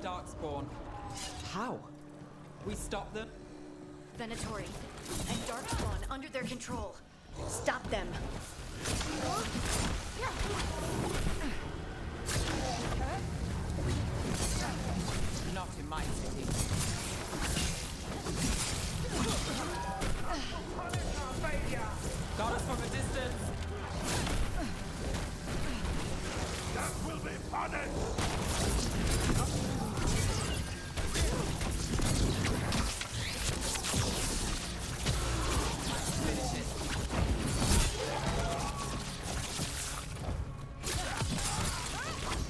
Darkspawn. How? We stop them? Venatori and Darkspawn under their control. Stop them. Not in my city. Got us from a distance. That will be punished!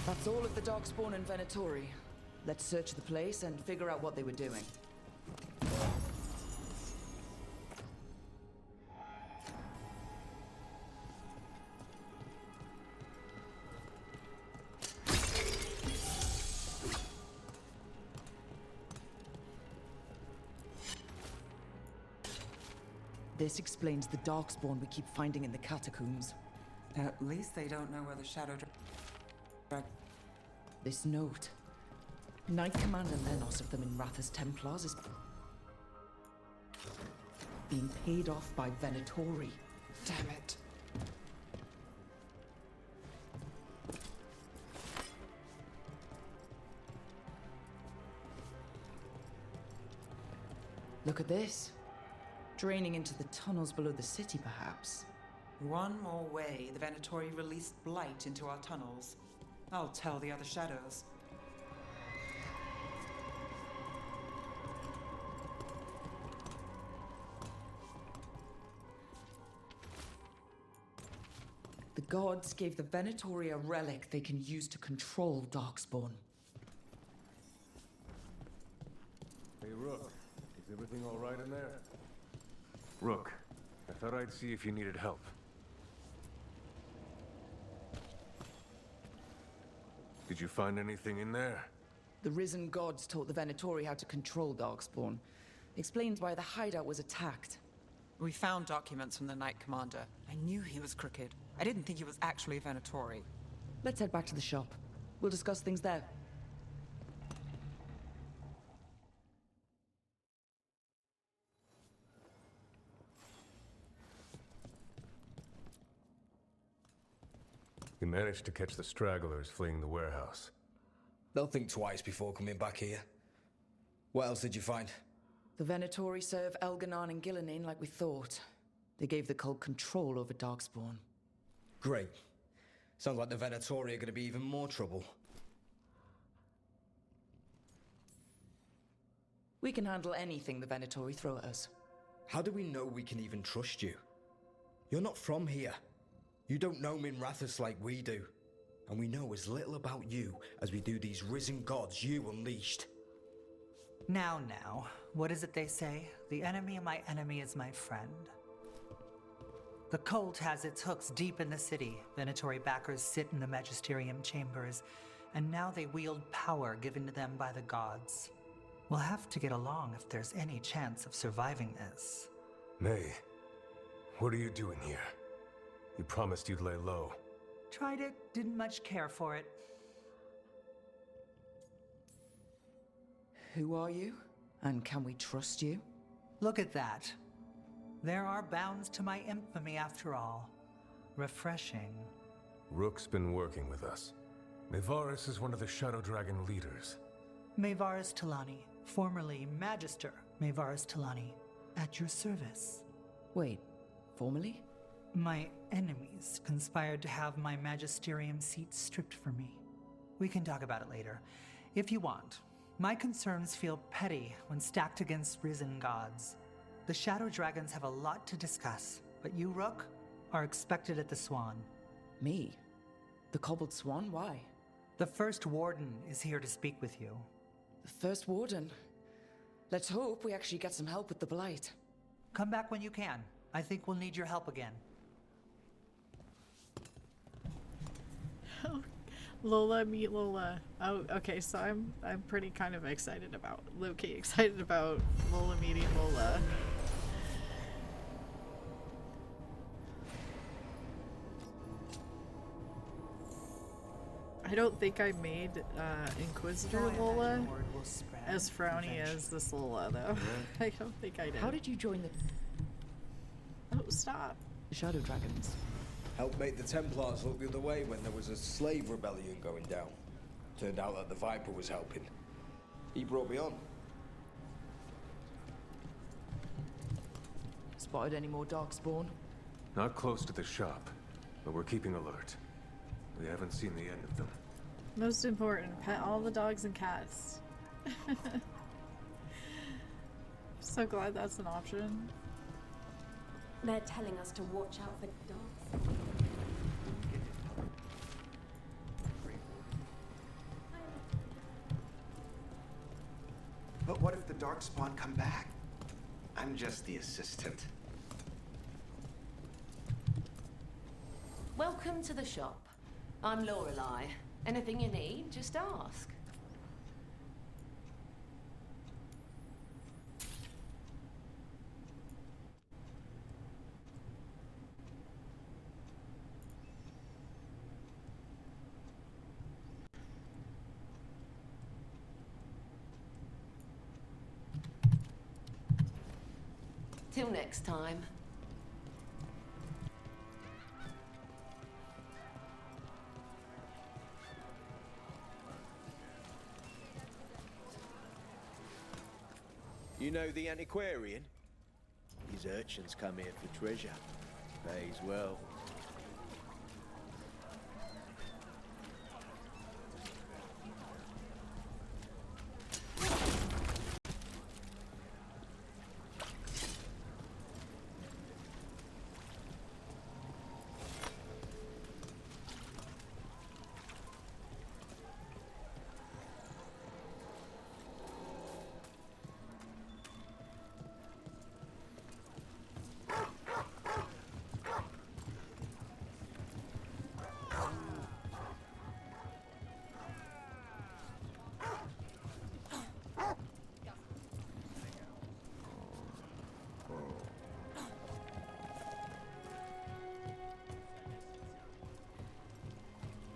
That's all of the Darkspawn and Venatori. Let's search the place and figure out what they were doing. This explains the Darkspawn we keep finding in the catacombs. At least they don't know where the Shadow This note. Knight Commander Lenos of the Minrathous Templars is being paid off by Venatori. Damn it. Look at this. Draining into the tunnels below the city, perhaps. One more way the Venatori released blight into our tunnels. I'll tell the other shadows. The gods gave the Venatori a relic they can use to control Darkspawn. Hey, Rook. Is everything all right in there? Rook, I thought I'd see if you needed help. Did you find anything in there? The risen gods taught the Venatori how to control Darkspawn. Explains why the hideout was attacked. We found documents from the Knight Commander. I knew he was crooked. I didn't think he was actually a Venatori. Let's head back to the shop. We'll discuss things there. You managed to catch the stragglers fleeing the warehouse. They'll think twice before coming back here. What else did you find? The Venatori serve Elganon and Gillinan like we thought. They gave the cult control over Darkspawn. Great. Sounds like the Venatori are going to be even more trouble. We can handle anything the Venatori throw at us. How do we know we can even trust you? You're not from here. You don't know Minrathous like we do. And we know as little about you as we do these risen gods you unleashed. Now, what is it they say? The enemy of my enemy is my friend. The cult has its hooks deep in the city. Venatori backers sit in the magisterium chambers, and now they wield power given to them by the gods. We'll have to get along if there's any chance of surviving this. May, what are you doing here? You promised you'd lay low. Tried it, didn't much care for it. Who are you? And can we trust you? Look at that. There are bounds to my infamy after all. Refreshing. Rook's been working with us. Mevaris is one of the Shadow Dragon leaders. Mevaris Talani, formerly Magister Mevaris Talani, at your service. Wait, formerly? My enemies conspired to have my magisterium seat stripped from me. We can talk about it later, if you want. My concerns feel petty when stacked against risen gods. The Shadow Dragons have a lot to discuss, but you, Rook, are expected at the Swan. Me? The Cobbled Swan? Why? The First Warden is here to speak with you. The First Warden? Let's hope we actually get some help with the Blight. Come back when you can. I think we'll need your help again. Lola, meet Lola. Oh, okay, so I'm pretty kind of excited about, low-key excited about Lola meeting Lola. I don't think I made Inquisitor Lola as frowny as this Lola, though. I don't think I did. How did you join the... Oh, stop. The Shadow Dragons? Helped make the Templars look the other way when there was a slave rebellion going down. Turned out that the Viper was helping. He brought me on. Spotted any more Darkspawn? Not close to the shop, but we're keeping alert. We haven't seen the end of them. Most important, pet all the dogs and cats. So glad that's an option. They're telling us to watch out for dogs. But what if the Darkspawn come back? I'm just the assistant. Welcome to the shop. I'm Lorelei. Anything you need, just ask. Till next time. You know the antiquarian? His urchins come here for treasure. Pays well.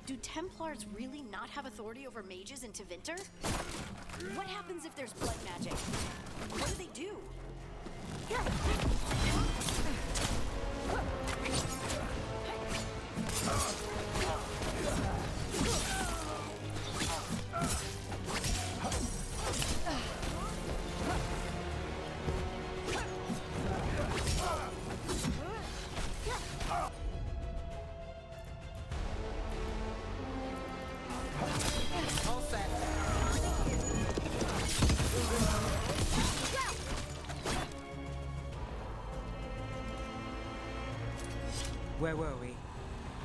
Do Templars really not have authority over mages in Tevinter? What happens if there's blood magic? What do they do? Where were we?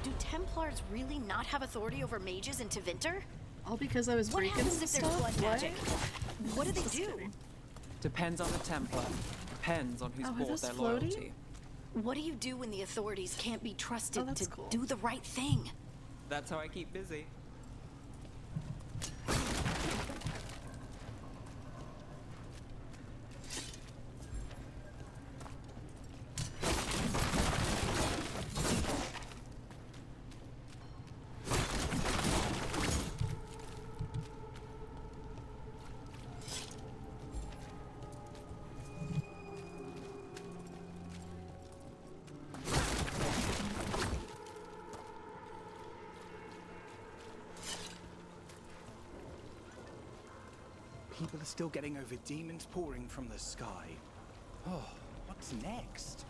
Do Templars really not have authority over mages in Tevinter? All because I was What breaking happens if there's stuff? blood What? magic? What do they do? Depends on the Templar. Depends on who's Oh, are bought those their floaty? loyalty. What do you do when the authorities can't be trusted that's to cool. do the right thing? That's how I keep busy. People are still getting over demons pouring from the sky. Oh, what's next?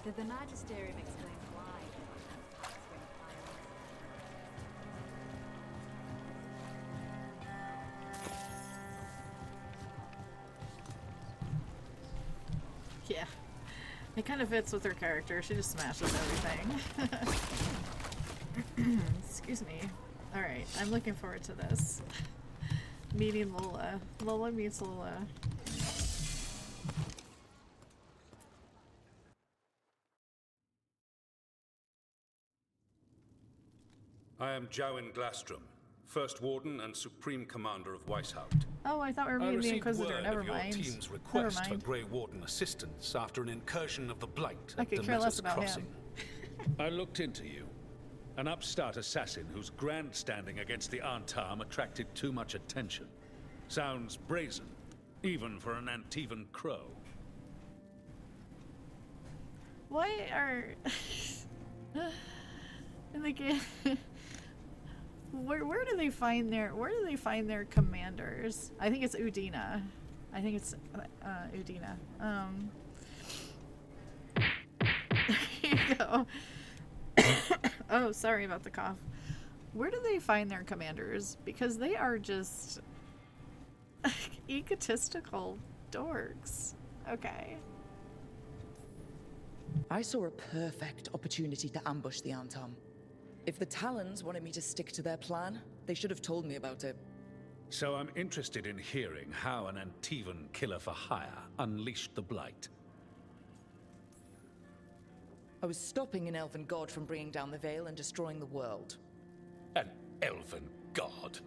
Did the Magisterium explain why? Yeah. It kind of fits with her character. She just smashes everything. Excuse me. Alright, I'm looking forward to this. Meeting Lola. Lola meets Lola. I am Jowin Glastrom, First Warden and Supreme Commander of Weishaupt. Oh, I thought we were I meeting the received Inquisitor. word Never of your mind. team's Never request for mind. Grey Warden assistance after an incursion of the Blight I at could care less Demeter's about Crossing. him. I looked into you. An upstart assassin whose grandstanding against the Antam attracted too much attention. Sounds brazen, even for an Antivan crow. Why are in the game? Where do they find their commanders? I think it's Udina. I think it's Udina. There you go. Oh, sorry about the cough. Where do they find their commanders? Because they are just egotistical dorks. Okay. I saw a perfect opportunity to ambush the Antam. If the Talons wanted me to stick to their plan, they should have told me about it. So I'm interested in hearing how an Antivan killer for hire unleashed the Blight. I was stopping an elven god from bringing down the Veil and destroying the world. An elven god?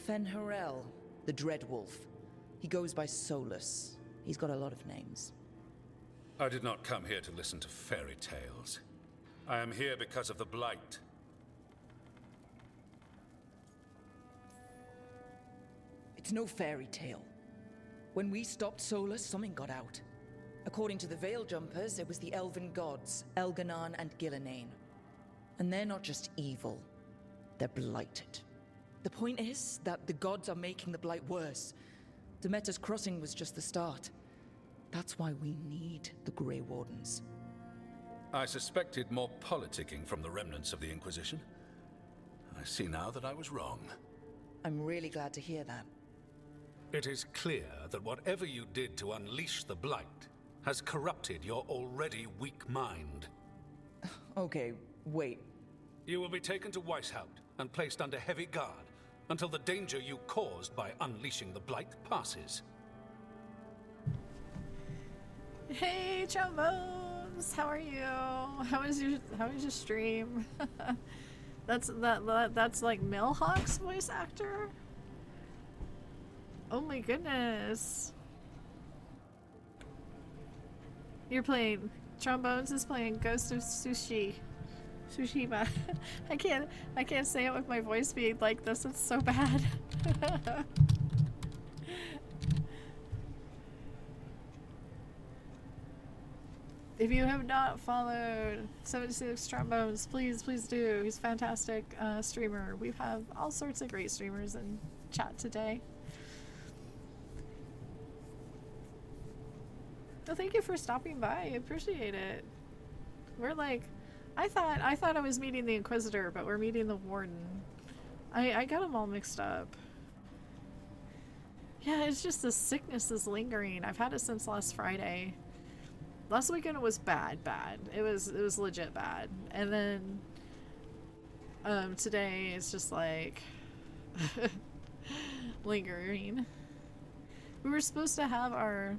Fen'Harel, the Dreadwolf. He goes by Solus. He's got a lot of names. I did not come here to listen to fairy tales. I am here because of the Blight. It's no fairy tale. When we stopped Solus, something got out. According to the Veil Jumpers, it was the elven gods, Elganon and Gillenane. And they're not just evil, they're blighted. The point is that the gods are making the Blight worse. Demeter's Crossing was just the start. That's why we need the Grey Wardens. I suspected more politicking from the remnants of the Inquisition. I see now that I was wrong. I'm really glad to hear that. It is clear that whatever you did to unleash the Blight has corrupted your already weak mind. Okay, wait. You will be taken to Weishaupt and placed under heavy guard until the danger you caused by unleashing the Blight passes. Hey, Trombones! How are you? How was your stream? That's like Milhawk's voice actor? Oh my goodness. You're playing Trombones is playing Ghost of Tsushima. I can't say it with my voice being like this. It's so bad. If you have not followed 76 Trombones, please do. He's a fantastic streamer. We have all sorts of great streamers in chat today. Well, thank you for stopping by. I appreciate it. We're like, I thought I was meeting the Inquisitor, but we're meeting the Warden. I got them all mixed up. Yeah, it's just the sickness is lingering. I've had it since last Friday. Last weekend it was bad. It was legit bad. And then today it's just like lingering. We were supposed to have our...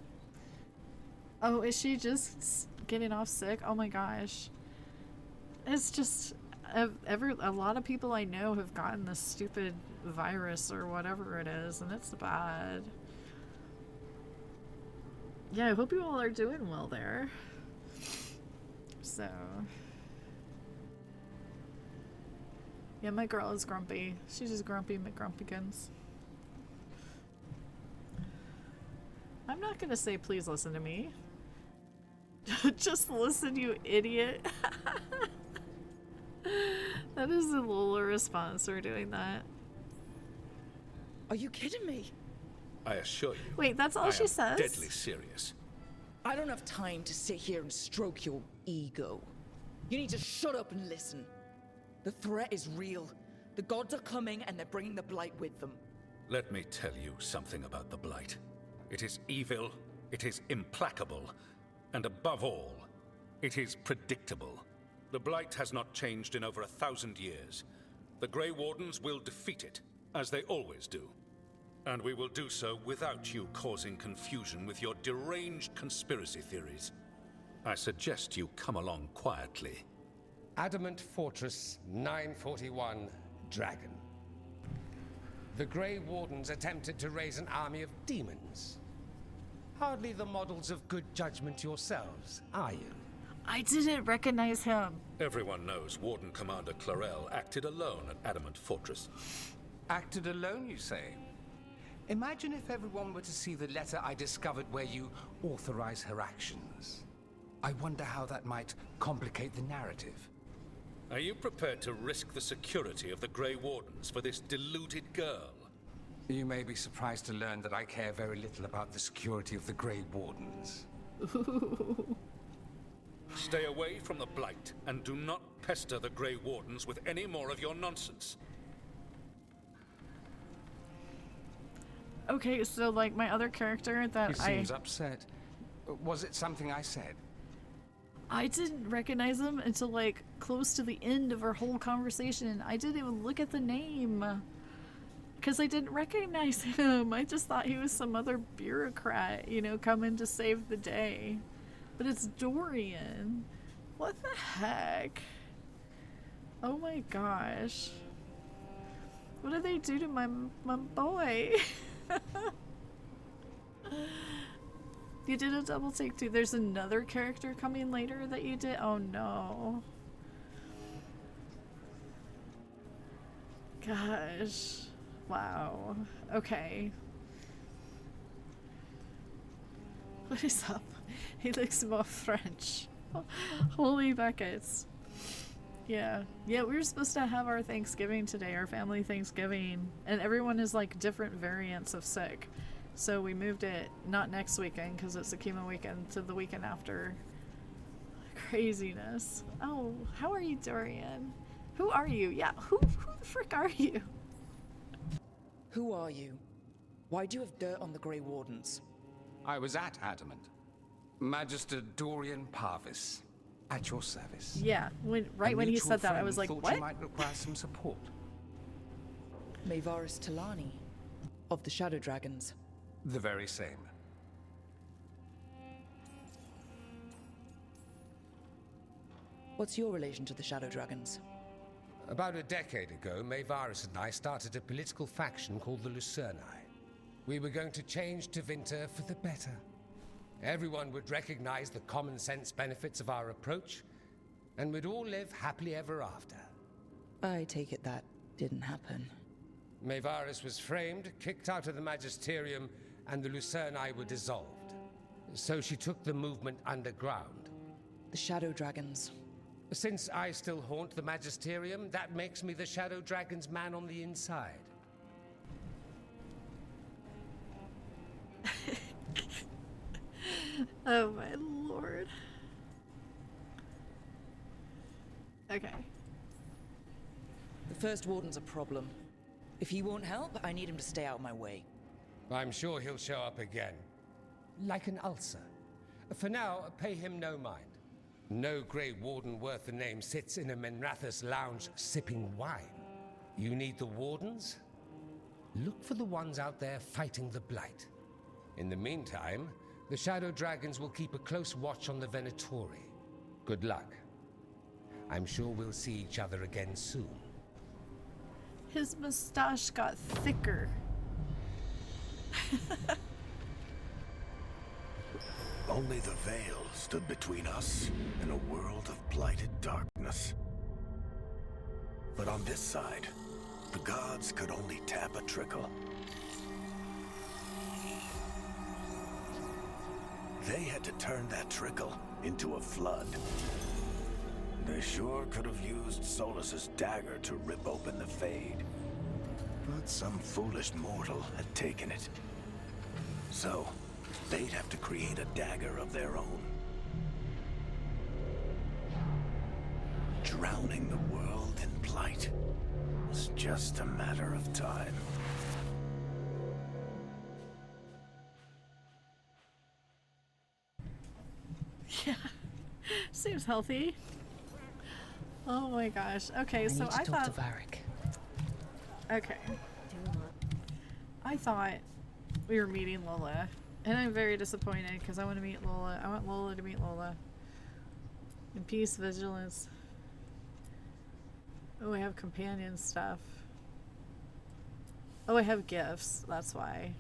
Oh, is she just getting off sick? Oh my gosh. It's just a lot of people I know have gotten this stupid virus or whatever it is, and it's bad. Yeah, I hope you all are doing well there. So yeah, my girl is grumpy. She's just grumpy McGrumpykins. I'm not gonna say please listen to me. Just listen, you idiot. That is a Lola response for doing that. Are you kidding me? I assure you. Wait, that's all she says? Deadly serious. I don't have time to sit here and stroke your ego. You need to shut up and listen. The threat is real. The gods are coming and they're bringing the Blight with them. Let me tell you something about the Blight. It is evil, it is implacable, and above all, it is predictable. The Blight has not changed in over 1,000 years. The Grey Wardens will defeat it, as they always do. And we will do so without you causing confusion with your deranged conspiracy theories. I suggest you come along quietly. Adamant Fortress 941 Dragon. The Grey Wardens attempted to raise an army of demons. Hardly the models of good judgment yourselves, are you? I didn't recognize him. Everyone knows Warden Commander Clarel acted alone at Adamant Fortress. Acted alone, you say? Imagine if everyone were to see the letter I discovered where you authorize her actions. I wonder how that might complicate the narrative. Are you prepared to risk the security of the Grey Wardens for this deluded girl? You may be surprised to learn that I care very little about the security of the Grey Wardens. Stay away from the Blight, and do not pester the Grey Wardens with any more of your nonsense. Okay, so like my other character that He seems upset. Was it something I said? I didn't recognize him until like close to the end of our whole conversation. I didn't even look at the name. because I didn't recognize him. I just thought he was some other bureaucrat, you know, coming to save the day. But it's Dorian. What the heck? Oh my gosh. What did they do to my boy? You did a double take too. There's another character coming later that you did? Oh no. Gosh. Wow. Okay. What is up? He looks more French. Holy buckets. Yeah. Yeah, we were supposed to have our Thanksgiving today, our family Thanksgiving, and everyone is like different variants of sick. So we moved it not next weekend because it's a chemo weekend to the weekend after. Craziness. Oh, how are you, Dorian? Who are you? Yeah, who the frick are you? Who are you? Why do you have dirt on the Grey Wardens? I was at Adamant. Magister Dorian Parvis, at your service. Yeah, when he said that, I was like, thought what? You might require some support. Maevaris Talani, of the Shadow Dragons. The very same. What's your relation to the Shadow Dragons? About a decade ago, Maevaris and I started a political faction called the Lucerni. We were going to change Tevinter for the better. Everyone would recognize the common sense benefits of our approach, and we'd all live happily ever after. I take it that didn't happen. Maevaris was framed, kicked out of the Magisterium, and the Lucerni were dissolved. So she took the movement underground. The Shadow Dragons. Since I still haunt the Magisterium, that makes me the Shadow Dragon's man on the inside. Oh my lord. Okay. The First Warden's a problem. If he won't help, I need him to stay out of my way. I'm sure he'll show up again. Like an ulcer. For now, pay him no mind. No Grey Warden worth the name sits in a Menrathus lounge sipping wine. You need the Wardens? Look for the ones out there fighting the Blight. In the meantime, the Shadow Dragons will keep a close watch on the Venatori. Good luck. I'm sure we'll see each other again soon. His mustache got thicker. Only the veil stood between us and a world of blighted darkness. But on this side, the gods could only tap a trickle. They had to turn that trickle into a flood. They sure could have used Solus's dagger to rip open the Fade. But some foolish mortal had taken it. So, they'd have to create a dagger of their own. Drowning the world in blight was just a matter of time. Yeah, seems healthy. Oh my gosh. Okay, so I thought. To Varric. Okay. I thought we were meeting Lola, and I'm very disappointed because I want to meet Lola. I want Lola to meet Lola. In peace, vigilance. Oh, I have companion stuff. Oh, I have gifts. That's why.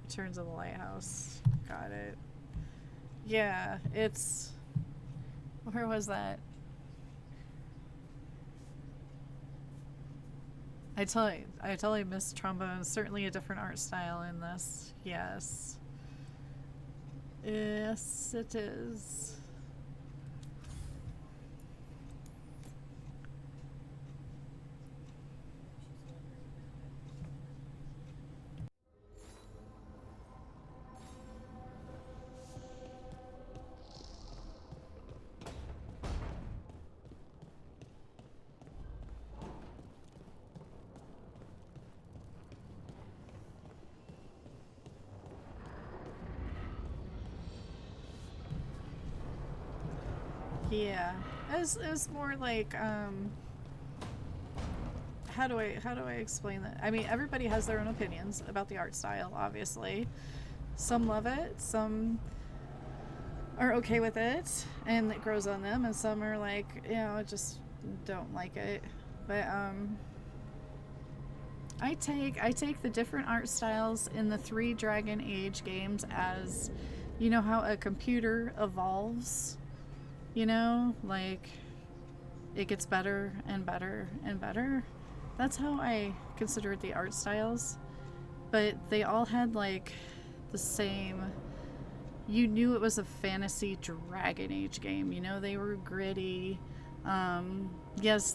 Returns of the Lighthouse. Got it. Yeah, it's... Where was that? I totally missed trombone. Certainly a different art style in this. Yes. Yes, it is. Yeah, it was more like how do I explain that? I mean, everybody has their own opinions about the art style, obviously. Some love it, some are okay with it, and it grows on them, and some are like, you know, just don't like it. But I take the different art styles in the 3 Dragon Age games as, you know how a computer evolves, you know, like it gets better and better and better. That's how I considered the art styles. But they all had like the same, you knew it was a fantasy Dragon Age game, you know, they were gritty. Yes,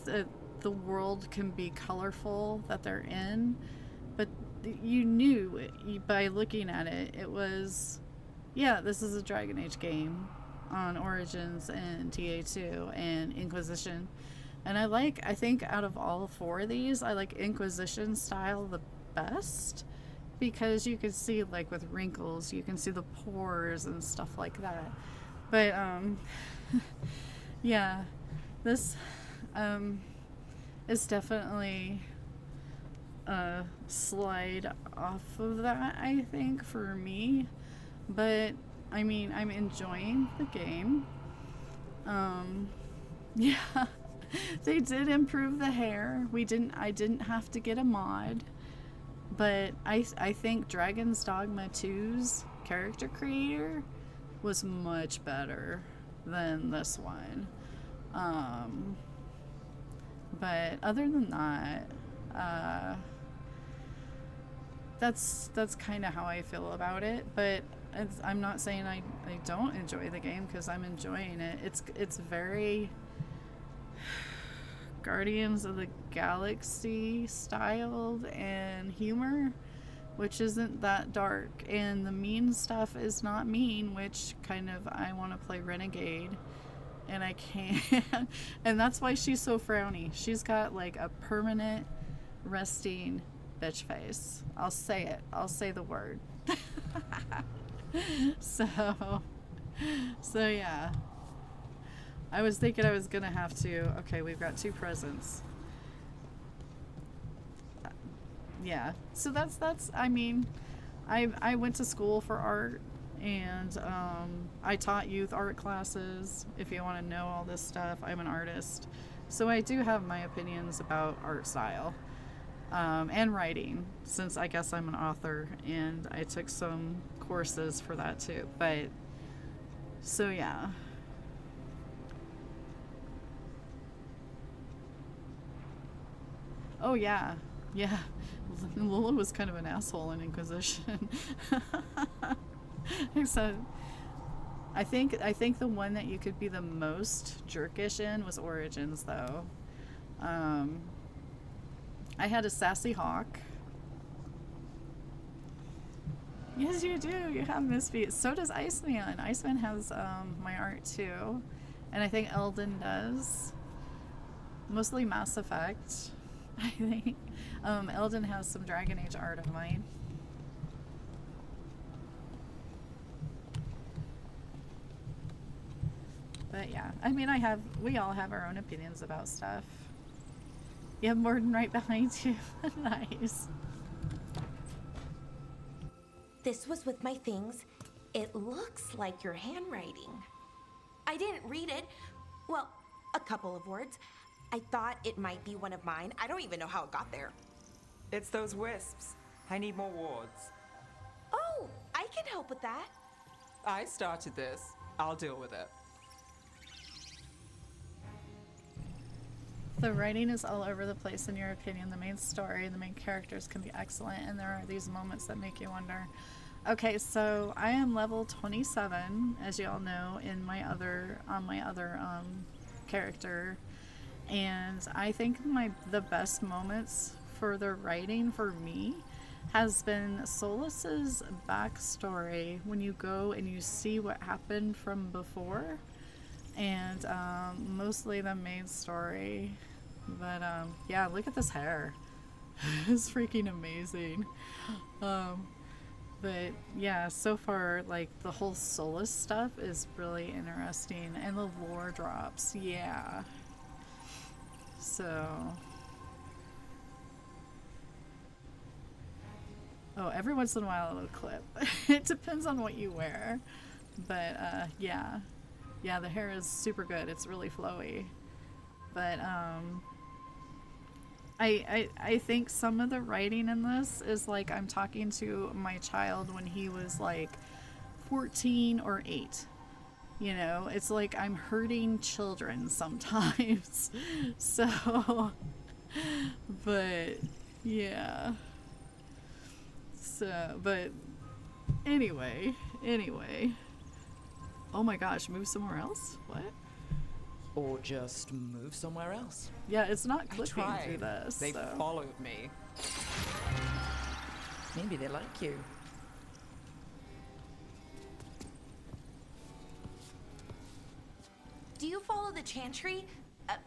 the world can be colorful that they're in, but you knew by looking at it, it was, yeah, this is a Dragon Age game on Origins and TA2 and Inquisition. And I think out of all 4 of these, I like Inquisition style the best, because you can see, like, with wrinkles, you can see the pores and stuff like that. But yeah, this is definitely a slide off of that, I think, for me. But I mean, I'm enjoying the game. Yeah, they did improve the hair. I didn't have to get a mod, but I think Dragon's Dogma 2's character creator was much better than this one. But other than that, that's kind of how I feel about it. But I'm not saying I don't enjoy the game, because I'm enjoying it. It's very Guardians of the Galaxy styled and humor, which isn't that dark, and the mean stuff is not mean, which kind of, I want to play Renegade and I can't. And that's why she's so frowny. She's got like a permanent resting bitch face. I'll say it. I'll say the word. So yeah. I was thinking I was gonna have to. Okay, we've got 2 presents. Yeah. So that's. I mean, I went to school for art, and I taught youth art classes. If you want to know all this stuff, I'm an artist, so I do have my opinions about art style and writing. Since I guess I'm an author, and I took some courses for that too. But so yeah. Oh yeah, yeah. Lola was kind of an asshole in Inquisition. Except, I think the one that you could be the most jerkish in was Origins, though. I had a sassy hawk. Yes, you do. You have Misfeet. So does Iceman. Iceman has my art too, and I think Eldon does. Mostly Mass Effect, I think. Eldon has some Dragon Age art of mine. But yeah, I mean, we all have our own opinions about stuff. You have Morden right behind you. Nice. This was with my things. It looks like your handwriting. I didn't read it. Well, a couple of words. I thought it might be one of mine. I don't even know how it got there. It's those wisps. I need more wards. Oh, I can help with that. I started this. I'll deal with it. The writing is all over the place, in your opinion. The main story and the main characters can be excellent, and there are these moments that make you wonder. Okay, so I am level 27, as you all know, in my other character, and I think the best moments for the writing for me has been Solus's backstory, when you go and you see what happened from before, and mostly the main story. But yeah, look at this hair. It's freaking amazing. But yeah, so far, like, the whole Solus stuff is really interesting, and the lore drops, yeah. So Oh, every once in a while it'll clip. It depends on what you wear. But, yeah. Yeah, the hair is super good. It's really flowy. But, I think some of the writing in this is like I'm talking to my child when he was like 14 or 8. You know, it's like I'm hurting children sometimes. So, but yeah. So, but anyway. Oh my gosh, move somewhere else? What? Or just move somewhere else. Yeah, it's not I clicking tried. through this. They so. followed me. Maybe they like you. Do you follow the chantry?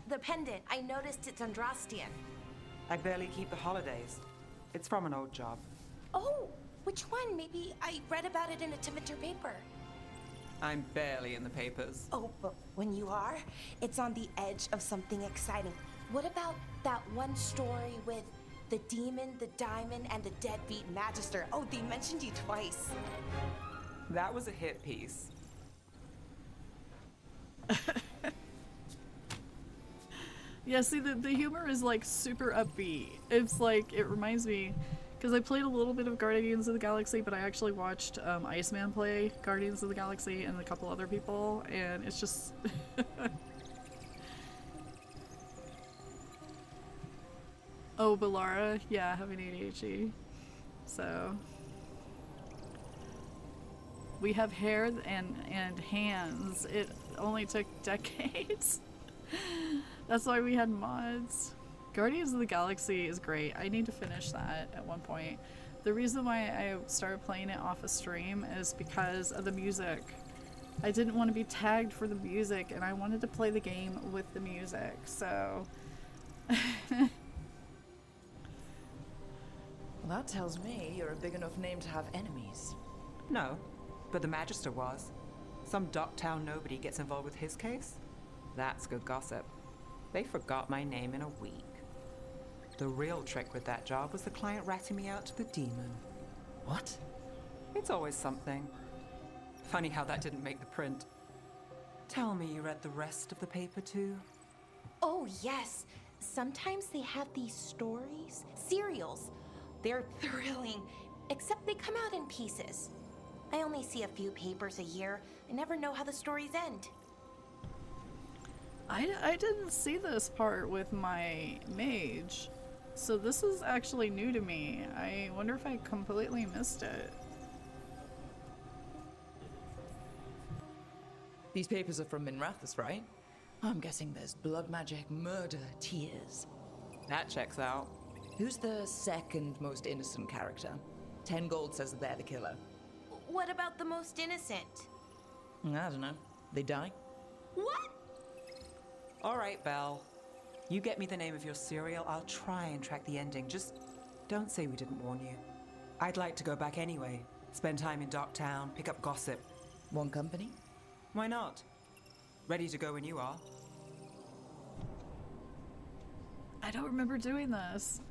The pendant. I noticed it's Andrastian. I barely keep the holidays. It's from an old job. Oh, which one? Maybe I read about it in a Timitar paper. I'm barely in the papers. Oh, but when you are, it's on the edge of something exciting. What about that one story with the demon, the diamond, and the deadbeat magister? Oh, they mentioned you twice. That was a hit piece. Yeah, see, the humor is like super upbeat. It's like, it reminds me, because I played a little bit of Guardians of the Galaxy, but I actually watched Iceman play Guardians of the Galaxy and a couple other people, and it's just... Oh, Bellara, yeah, having ADHD. So... We have hair and hands. It only took decades. That's why we had mods. Guardians of the Galaxy is great. I need to finish that at one point. The reason why I started playing it off a stream is because of the music. I didn't want to be tagged for the music, and I wanted to play the game with the music, so... Well, that tells me you're a big enough name to have enemies. No, but the Magister was. Some Docktown nobody gets involved with his case? That's good gossip. They forgot my name in a week. The real trick with that job was the client ratting me out to the demon. What? It's always something. Funny how that didn't make the print. Tell me you read the rest of the paper too? Oh, yes. Sometimes they have these stories, serials. They're thrilling, except they come out in pieces. I only see a few papers a year. I never know how the stories end. I didn't see this part with my mage, so this is actually new to me. I wonder if I completely missed it. These papers are from Minrathus, right? I'm guessing there's blood magic, murder, tears. That checks out. Who's the second most innocent character? 10 gold says that they're the killer. What about the most innocent? I don't know. They die? What? All right, Belle. You get me the name of your serial, I'll try and track the ending. Just don't say we didn't warn you. I'd like to go back anyway. Spend time in Docktown, pick up gossip. One company? Why not? Ready to go when you are. I don't remember doing this.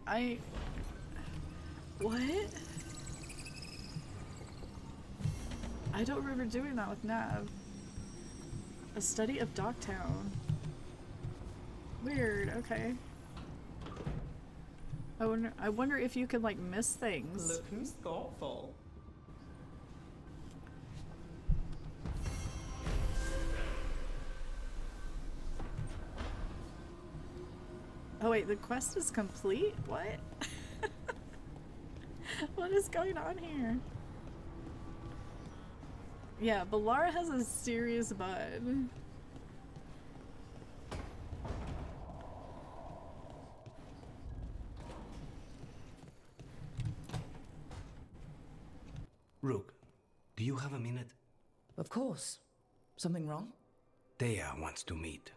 What? I don't remember doing that with Neve. A study of Docktown. Weird, okay. I wonder if you could like miss things. Look who's thoughtful. Oh wait, the quest is complete? What? What is going on here? Yeah, Bellara has a serious bud. Rook, do you have a minute? Of course. Something wrong? Thea wants to meet.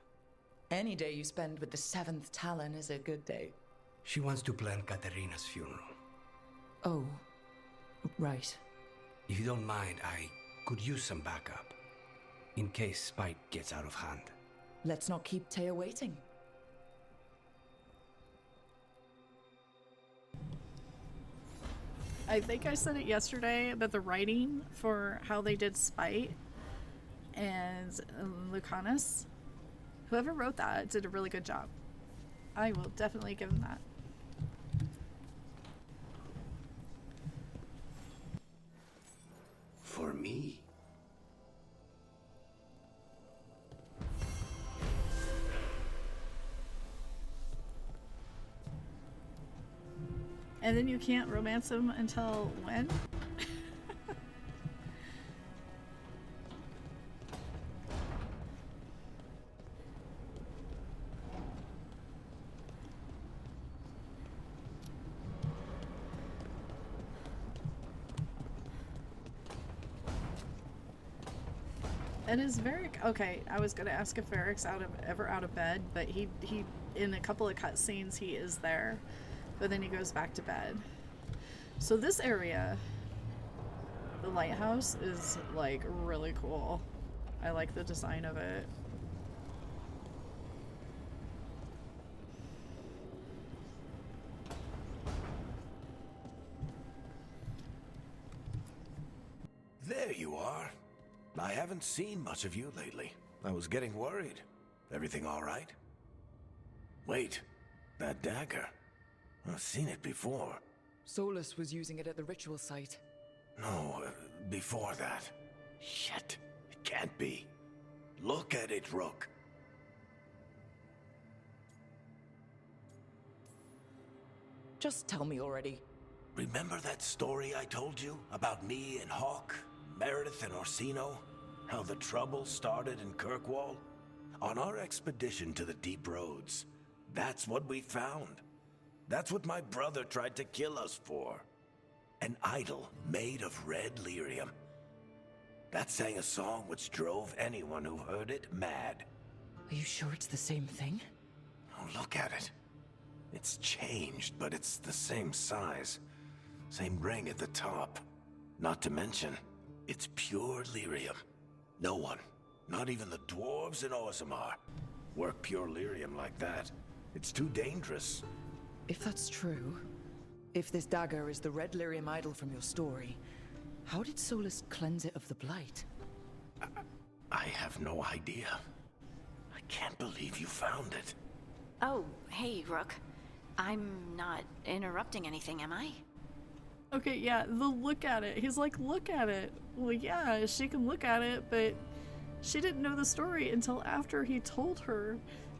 Any day you spend with the 7th Talon is a good day. She wants to plan Katerina's funeral. Oh, right. If you don't mind, I could use some backup. In case Spite gets out of hand. Let's not keep Thea waiting. I think I said it yesterday, but the writing for how they did Spite and Lucanis, whoever wrote that did a really good job. I will definitely give them that. For me? And then you can't romance him until when? It is Varric. Okay, I was gonna ask if Varric's ever out of bed, but he in a couple of cutscenes he is there, but then he goes back to bed. So this area, the lighthouse, is like really cool. I like the design of it. There you are. I haven't seen much of you lately. I was getting worried. Everything all right? Wait, that dagger. I've seen it before. Solus was using it at the ritual site. No, before that. Shit, it can't be. Look at it, Rook. Just tell me already. Remember that story I told you about me and Hawk, Meredith and Orsino? How the trouble started in Kirkwall? On our expedition to the Deep Roads, that's what we found. That's what my brother tried to kill us for. An idol made of red lyrium. That sang a song which drove anyone who heard it mad. Are you sure it's the same thing? Oh, look at it. It's changed, but it's the same size. Same ring at the top. Not to mention, it's pure lyrium. No one, not even the dwarves in Orzammar, work pure lyrium like that. It's too dangerous. If that's true, if this dagger is the red lyrium idol from your story, how did Solus cleanse it of the blight? I have no idea. I can't believe you found it. Oh, hey, Rook. I'm not interrupting anything, am I? Okay, yeah, the look at it. He's like, look at it. Well, yeah, she can look at it, but she didn't know the story until after he told her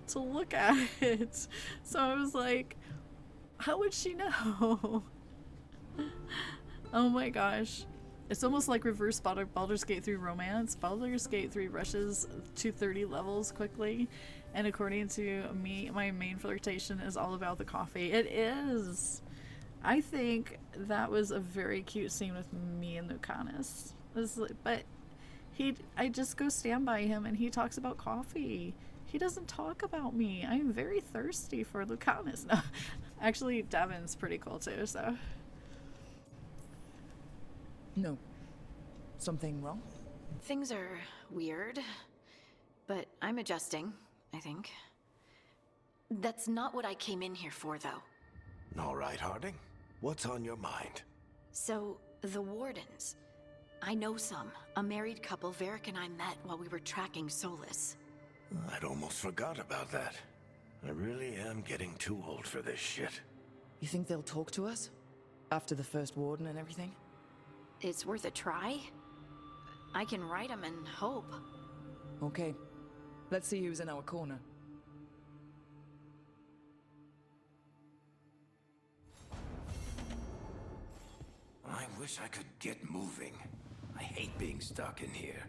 to look at it. So I was like, how would she know? Oh my gosh. It's almost like reverse Baldur's Gate 3 romance. Baldur's Gate 3 rushes to 30 levels quickly, and according to me, my main flirtation is all about the coffee. It is. I think that was a very cute scene with me and Lucanis. But I just go stand by him and he talks about coffee. He doesn't talk about me. I'm very thirsty for Lucanis. No, actually, Devin's pretty cool too, so. No. Something wrong? Things are weird, but I'm adjusting, I think. That's not what I came in here for, though. All right, Harding. What's on your mind? So, the Wardens. I know some. A married couple Varric and I met while we were tracking Solus. I'd almost forgot about that. I really am getting too old for this shit. You think they'll talk to us? After the first warden and everything? It's worth a try. I can write them and hope. Okay. Let's see who's in our corner. I wish I could get moving. I hate being stuck in here.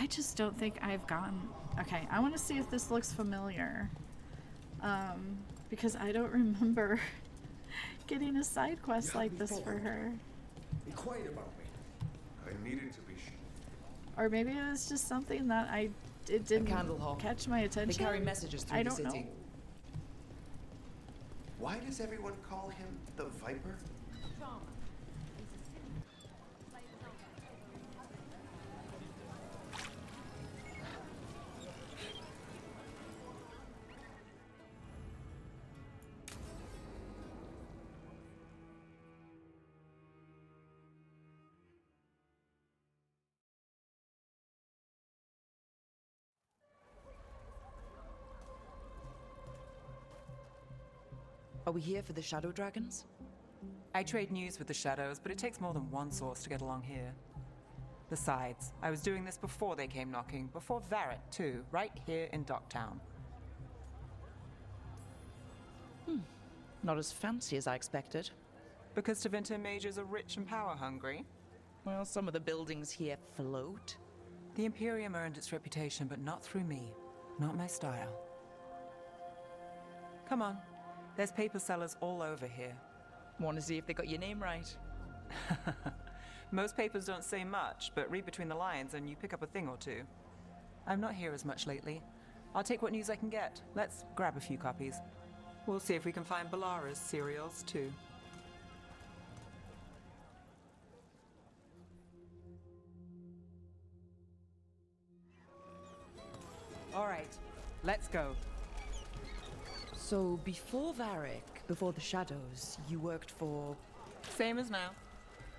just don't think I've gotten... Okay, I want to see if this looks familiar. Because I don't remember getting a side quest like this for her. Be quiet about me. I needed to be Or maybe it was just something that it didn't catch my attention. They carry messages through the city. I don't know. Why does everyone call him the Viper? Are we here for the Shadow Dragons? I trade news with the Shadows, but it takes more than one source to get along here. Besides, I was doing this before they came knocking, before Varret too, right here in Docktown. Not as fancy as I expected. Because Tevinter mages are rich and power-hungry? Well, some of the buildings here float. The Imperium earned its reputation, but not through me. Not my style. Come on. There's paper sellers all over here. Want to see if they got your name right? Most papers don't say much, but read between the lines and you pick up a thing or two. I'm not here as much lately. I'll take what news I can get. Let's grab a few copies. We'll see if we can find Bellara's serials, too. All right, let's go. So, before Varric, before the Shadows, you worked for... Same as now.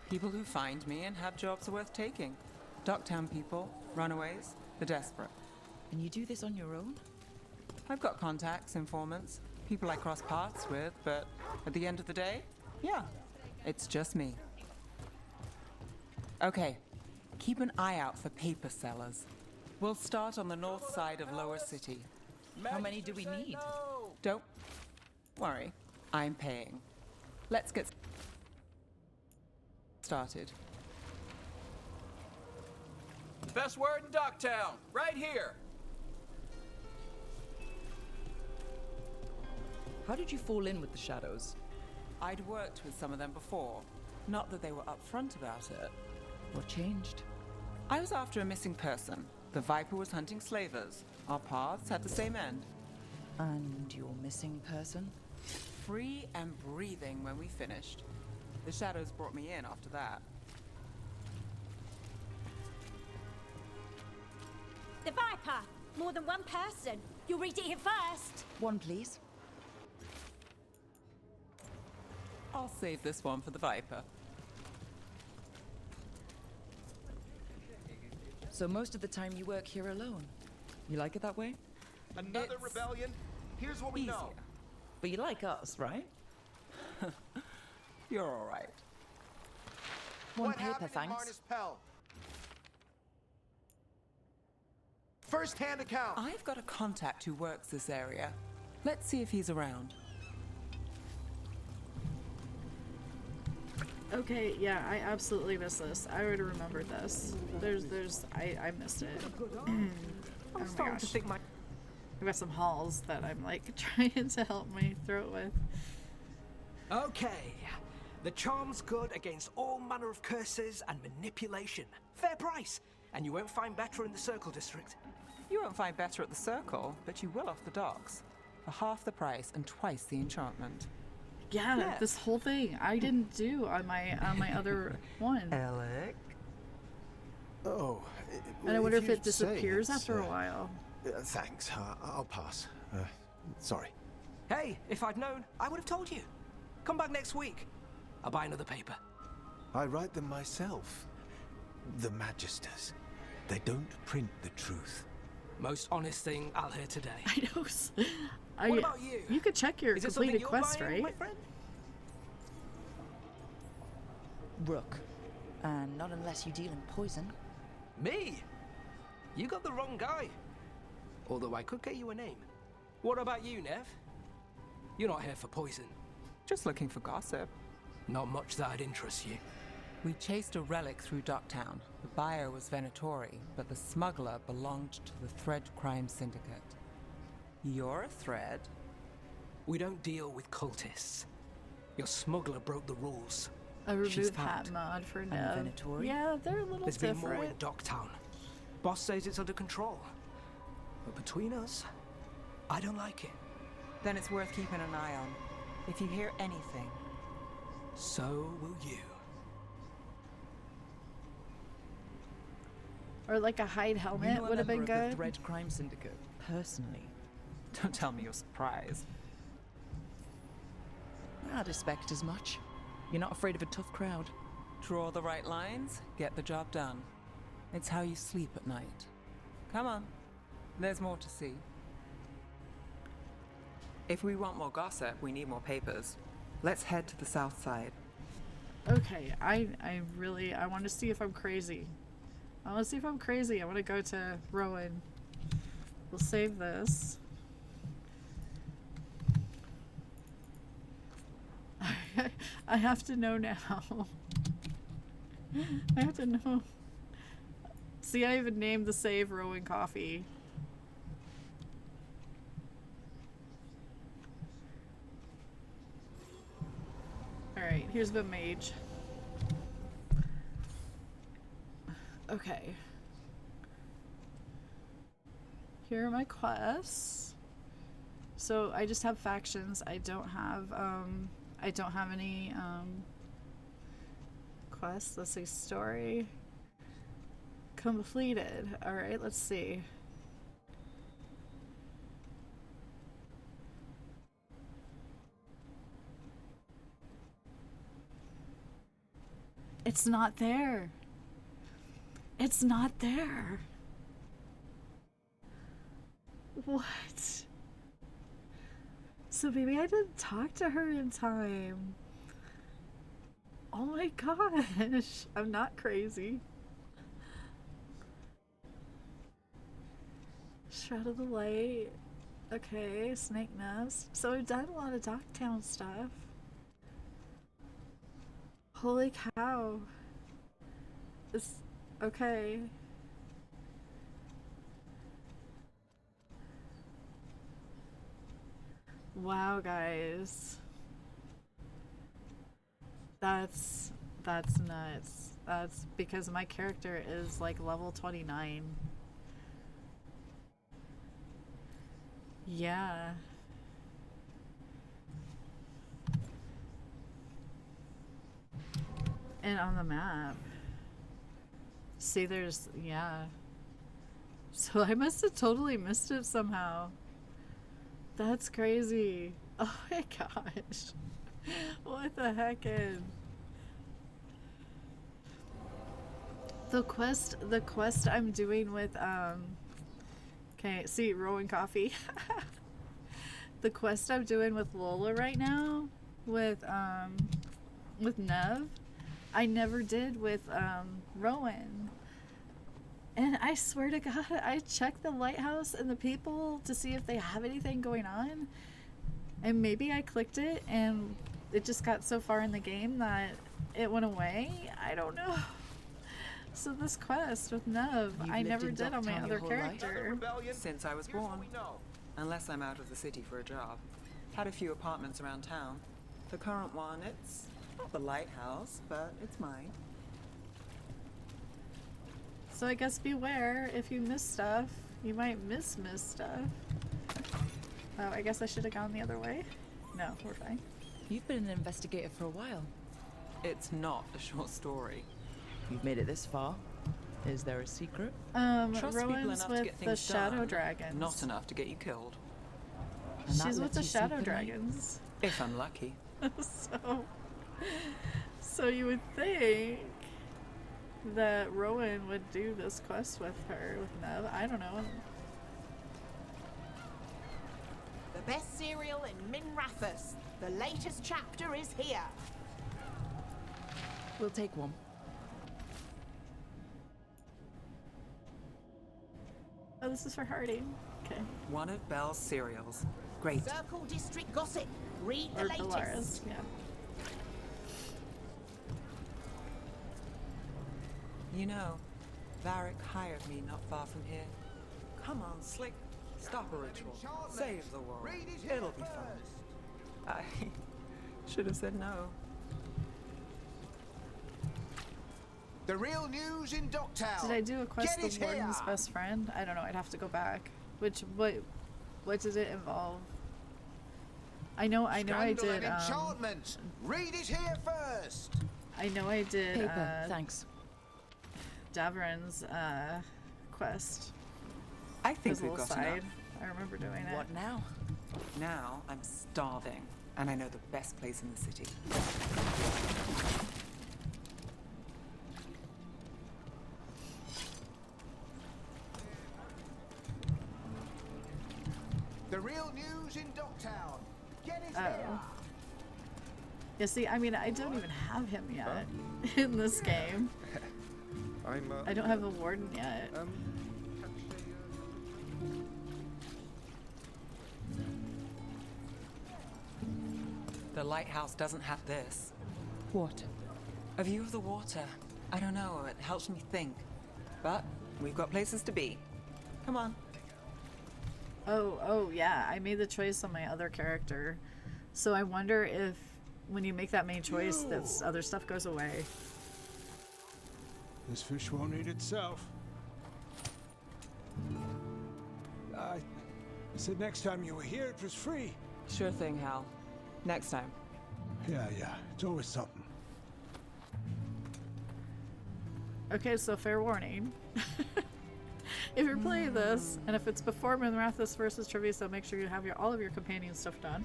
People who find me and have jobs worth taking. Docktown people, runaways, the desperate. And you do this on your own? I've got contacts, informants, people I cross paths with, but at the end of the day, yeah, it's just me. Okay, keep an eye out for paper sellers. We'll start on the north side of Lower City. How many do we need? Don't worry, I'm paying. Let's get started. Best word in Docktown, right here. How did you fall in with the Shadows? I'd worked with some of them before. Not that they were upfront about it. What changed? I was after a missing person. The Viper was hunting slavers. Our paths had the same end. And your missing person? Free and breathing when we finished. The Shadows brought me in after that. The Viper! More than one person. You'll read it here first. One, please. I'll save this one for the Viper. So most of the time you work here alone. You like it that way? Another rebellion? Here's what we know. But you like us, right? You're all right. One paper, thanks. First-hand account. I've got a contact who works this area. Let's see if he's around. Okay, yeah, I absolutely missed this. I would have remembered this. I missed it. Oh my gosh. I've got some halls that I'm like trying to help my throat with. Okay. The charm's good against all manner of curses and manipulation. Fair price. And you won't find better in the Circle District. You won't find better at the Circle, but you will off the docks. For half the price and twice the enchantment. Yeah, this whole thing I didn't do on my other one. Alec? Oh. And I wonder if it disappears after a while. Thanks. I'll pass. Sorry. Hey, if I'd known, I would have told you. Come back next week. I'll buy another paper. I write them myself. The Magisters. They don't print the truth. Most honest thing I'll hear today. I know. What about you? You could check your Is it completed something you're quest, buying, right? my friend? Rook. And not unless you deal in poison. Me? You got the wrong guy. Although I could get you a name. What about you, Nev? You're not here for poison. Just looking for gossip. Not much that'd interest you. We chased a relic through Docktown. The buyer was Venatori, but the smuggler belonged to the Thread Crime Syndicate. You're a Thread? We don't deal with cultists. Your smuggler broke the rules. A She's remove found. hat mod for And Neve. Venatori? Yeah, they're a little There's been more in different. Docktown. Boss says it's under control. But between us, I don't like it. Then it's worth keeping an eye on. If you hear anything. So will you. Or like a hide helmet would have been The good. Thread Crime Syndicate, personally. Don't tell me you're surprised. I'd expect as much. You're not afraid of a tough crowd. Draw the right lines, get the job done. It's how you sleep at night. Come on, there's more to see. If we want more gossip, we need more papers. Let's head to the south side. Okay, I want to see if I'm crazy. I want to see if I'm crazy. I want to go to Rowan. We'll save this. I have to know now. I have to know. See, I even named the save Rowan Coffee. Alright, here's the mage. Okay. Here are my quests. So I just have factions. I don't have any quests. Let's see, story completed. All right, let's see. It's not there. It's not there. What? So maybe I didn't talk to her in time. Oh my gosh. I'm not crazy. Shroud of the Light. Okay, Snake Nest. So I've done a lot of Docktown stuff. Holy cow. It's okay. Wow, guys. That's nuts. That's because my character is like level 29. Yeah. And on the map. See, there's, yeah. So I must have totally missed it somehow. That's crazy. Oh my gosh. What the heck is... The quest I'm doing with, okay, see, Rowan Coffee. The quest I'm doing with Lola right now, with Neve, I never did with, Rowan. And I swear to God, I checked the lighthouse and the people to see if they have anything going on. And maybe I clicked it and it just got so far in the game that it went away. I don't know. So this quest with Neve, I never did on my other character. Since I was born. Unless I'm out of the city for a job. Had a few apartments around town. The current one, it's not the lighthouse, but it's mine. So I guess beware, if you miss stuff, you might miss stuff. Oh, I guess I should have gone the other way. No, we're fine. You've been an investigator for a while. It's not a short story. You've made it this far. Is there a secret? Trust people Rowan's enough to with get the things Shadow done, Dragons. not enough to get you killed. She's with the Shadow Dragons. If I'm lucky. So you would think that Rowan would do this quest with her, with Neve. I don't know. The best cereal in Min Rathus. The latest chapter is here. We'll take one. Oh, this is for Harding. Okay. One of Belle's cereals. Great. Circle District Gossip. Read the Or latest. Bellara's, yeah. You know, Varric hired me not far from here. Come on, Slick. Stop a ritual. Save the world. It'll be fun. I should have said no. The real news in Docktown. Did I do a quest Get the it warden's here. best friend? I don't know. I'd have to go back. What did it involve? I know I Scandal did. and enchantment. Read it here first. I know I did. Paper, thanks. Daverin's quest. I think His we've little got side. enough. I remember doing it. What now? Now I'm starving, and I know the best place in the city. The real news in Docktown. Get it Oh. here. Yeah, see, I mean, I don't even have him yet in this game. I don't have a warden yet. The lighthouse doesn't have this. What? A view of the water. I don't know, it helps me think. But we've got places to be. Come on. Oh, yeah, I made the choice on my other character. So I wonder if when you make that main choice, that other stuff goes away. This fish won't eat itself. I said next time you were here, it was free. Sure thing, Hal. Next time. Yeah, it's always something. Okay, so fair warning. If you're playing this, and if it's before Minrathous versus Treviso, make sure you have all of your companion stuff done.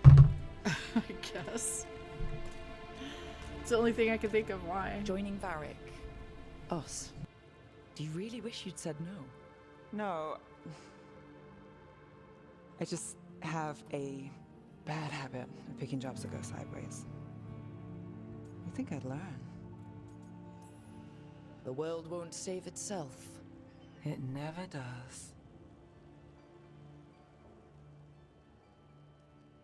I guess. It's the only thing I can think of why. Joining Varric. Us. Do you really wish you'd said no? No. I just have a bad habit of picking jobs that go sideways. You think I'd learn? The world won't save itself. It never does.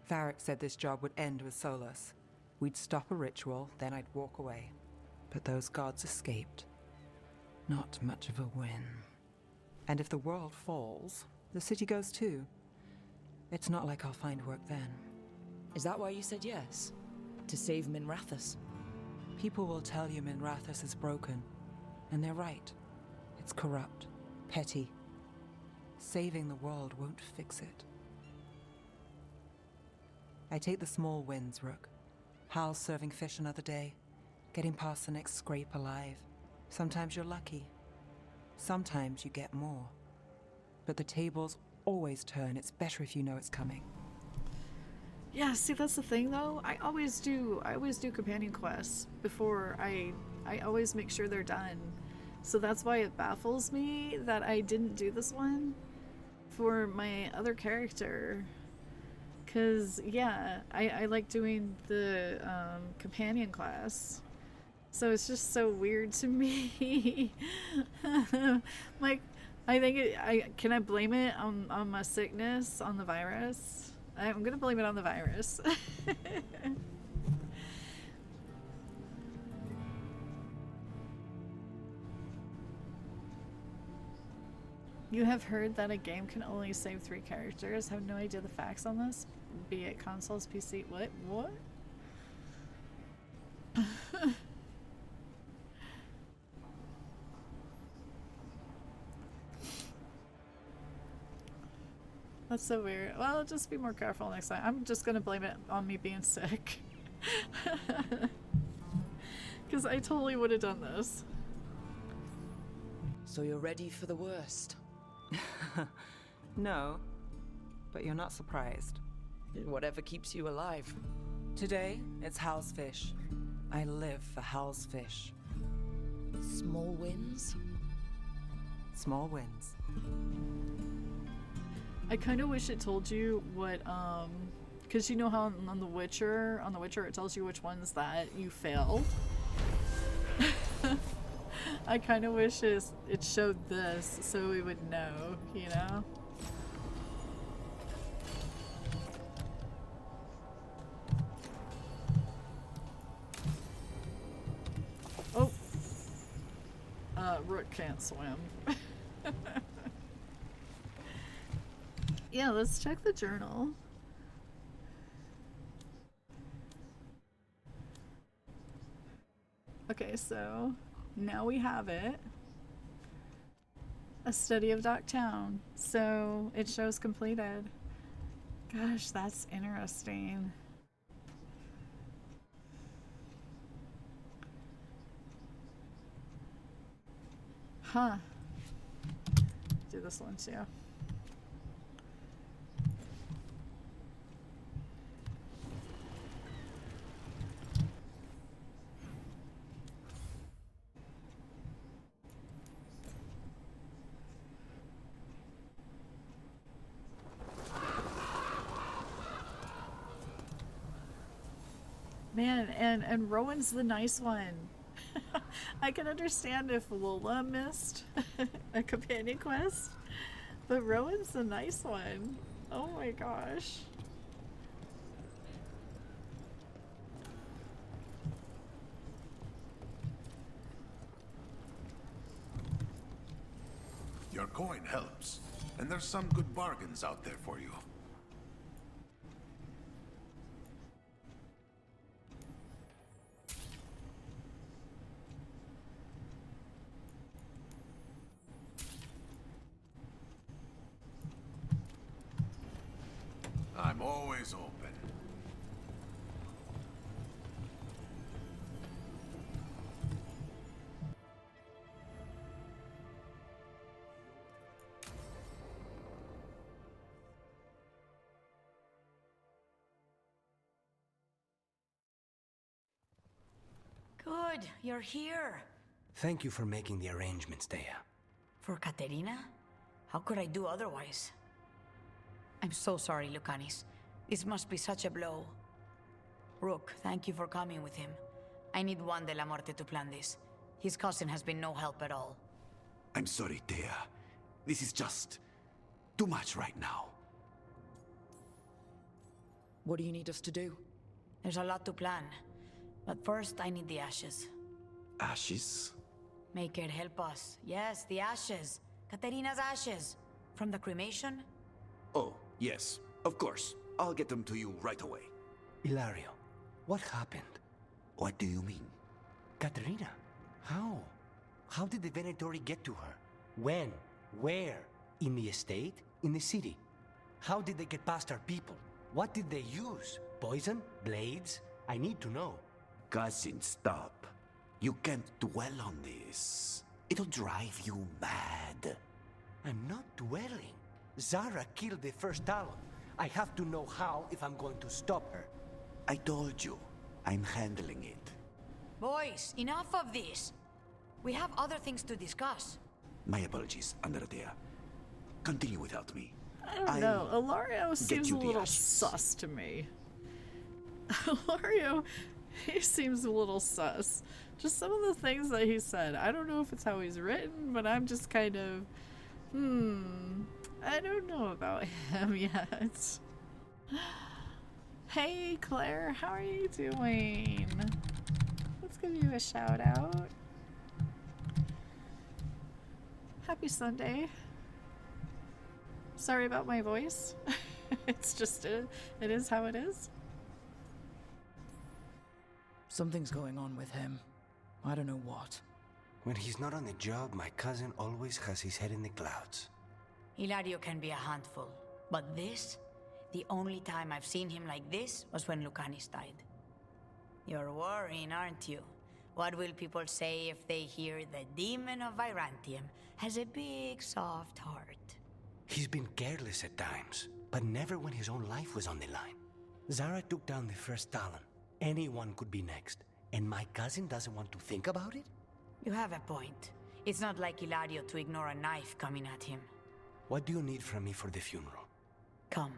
Varric said this job would end with Solus. We'd stop a ritual, then I'd walk away. But those gods escaped. Not much of a win. And if the world falls, the city goes too. It's not like I'll find work then. Is that why you said yes? To save Minrathous? People will tell you Minrathous is broken. And they're right. It's corrupt. Petty. Saving the world won't fix it. I take the small wins, Rook. Hal's serving fish another day. Getting past the next scrape alive. Sometimes you're lucky. Sometimes you get more. But the tables always turn. It's better if you know it's coming. Yeah, see, that's the thing though. I always do companion quests before I always make sure they're done. So that's why it baffles me that I didn't do this one for my other character. Cause yeah, I like doing the companion class. So it's just so weird to me. Like, I think can I blame it on my sickness, on the virus? I'm gonna blame it on the virus. You have heard that a game can only save 3 characters. Have no idea the facts on this. Be it consoles, PC, what? That's so weird. Well, just be more careful next time. I'm just gonna blame it on me being sick. Because I totally would have done this. So you're ready for the worst? No, but you're not surprised. Whatever keeps you alive. Today, it's Hal's fish. I live for Hal's fish. Small wins? Small wins. I kind of wish it told you what, because you know how on The Witcher it tells you which ones that you failed. I kind of wish it showed this so we would know, you know? Oh, Rook can't swim. Yeah, let's check the journal. Okay, so now we have it. A study of Docktown. So it shows completed. Gosh, that's interesting. Huh. Do this one too. Man, and Rowan's the nice one. I can understand if Lola missed a companion quest, but Rowan's the nice one. Oh my gosh. Your coin helps, and there's some good bargains out there for you. I'm always open. Good, you're here. Thank you for making the arrangements, Dea. For Katerina? How could I do otherwise? I'm so sorry, Lucanis. This must be such a blow. Rook, thank you for coming with him. I need Juan de la Muerte to plan this. His cousin has been no help at all. I'm sorry, Dea. This is just too much right now. What do you need us to do? There's a lot to plan. But first, I need the ashes. Ashes? Make it help us. Yes, the ashes. Katerina's ashes. From the cremation? Oh, yes. Of course. I'll get them to you right away. Ilario, what happened? What do you mean? Katerina, how? How did the Venatori get to her? When? Where? In the estate? In the city? How did they get past our people? What did they use? Poison? Blades? I need to know. Cousin, stop. You can't dwell on this. It'll drive you mad. I'm not dwelling. Zara killed the first Talon. I have to know how if I'm going to stop her. I told you. I'm handling it. Boys, enough of this. We have other things to discuss. My apologies, Andrea. Continue without me. I don't know. Ilario seems a little sus to me. Ilario, he seems a little sus. Just some of the things that he said. I don't know if it's how he's written, but I'm just kind of, I don't know about him yet. Hey, Claire, how are you doing? Let's give you a shout out. Happy Sunday. Sorry about my voice. It's just, it is how it is. Something's going on with him. I don't know what. When he's not on the job, my cousin always has his head in the clouds. Ilario can be a handful, but this, the only time I've seen him like this was when Lucanis died. You're worrying, aren't you? What will people say if they hear the demon of Virantium has a big, soft heart? He's been careless at times, but never when his own life was on the line. Zara took down the first Talon. Anyone could be next, and my cousin doesn't want to think about it? You have a point. It's not like Ilario to ignore a knife coming at him. What do you need from me for the funeral? Come.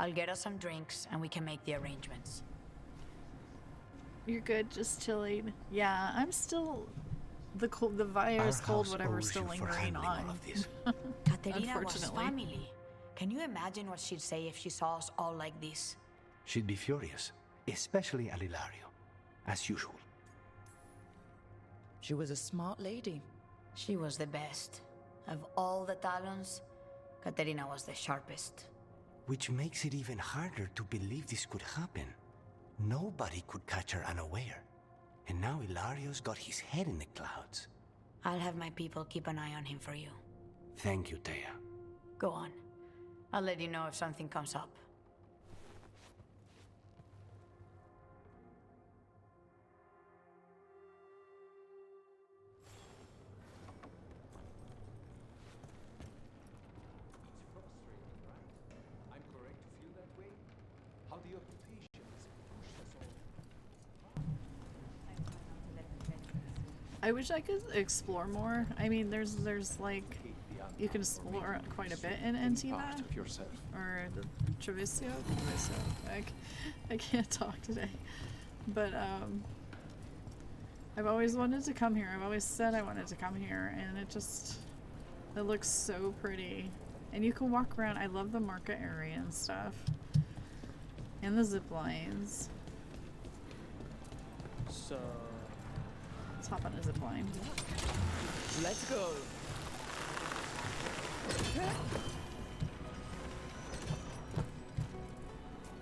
I'll get us some drinks, and we can make the arrangements. You're good, just chilling. Yeah, I'm still... The virus, cold, whatever, still lingering on. Katerina was family. Can you imagine what she'd say if she saw us all like this? She'd be furious, especially at Ilario, as usual. She was a smart lady. She was the best. Of all the Talons, Katerina was the sharpest. Which makes it even harder to believe this could happen. Nobody could catch her unaware. And now Hilario's got his head in the clouds. I'll have my people keep an eye on him for you. Thank you, Thea. Go on. I'll let you know if something comes up. I wish I could explore more. I mean, there's like, you can explore quite a bit in Antiva. Or the Treviso. I can't talk today. But, I've always wanted to come here. I've always said I wanted to come here, and it looks so pretty. And you can walk around. I love the market area and stuff. And the zip lines. So... let's hop on a zip line. Let's go.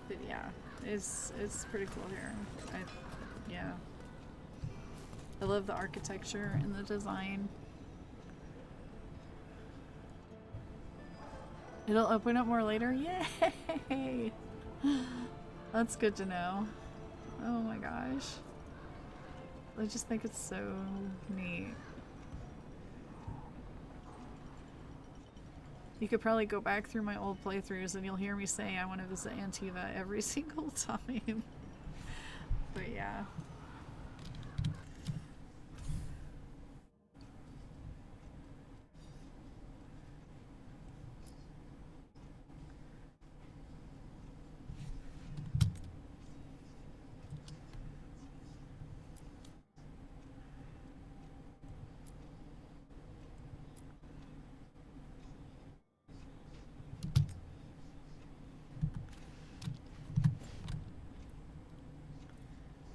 But yeah, it's pretty cool here. Yeah. I love the architecture and the design. It'll open up more later. Yay! That's good to know. Oh my gosh. I just think it's so neat. You could probably go back through my old playthroughs and you'll hear me say I want to visit Antiva every single time. But yeah.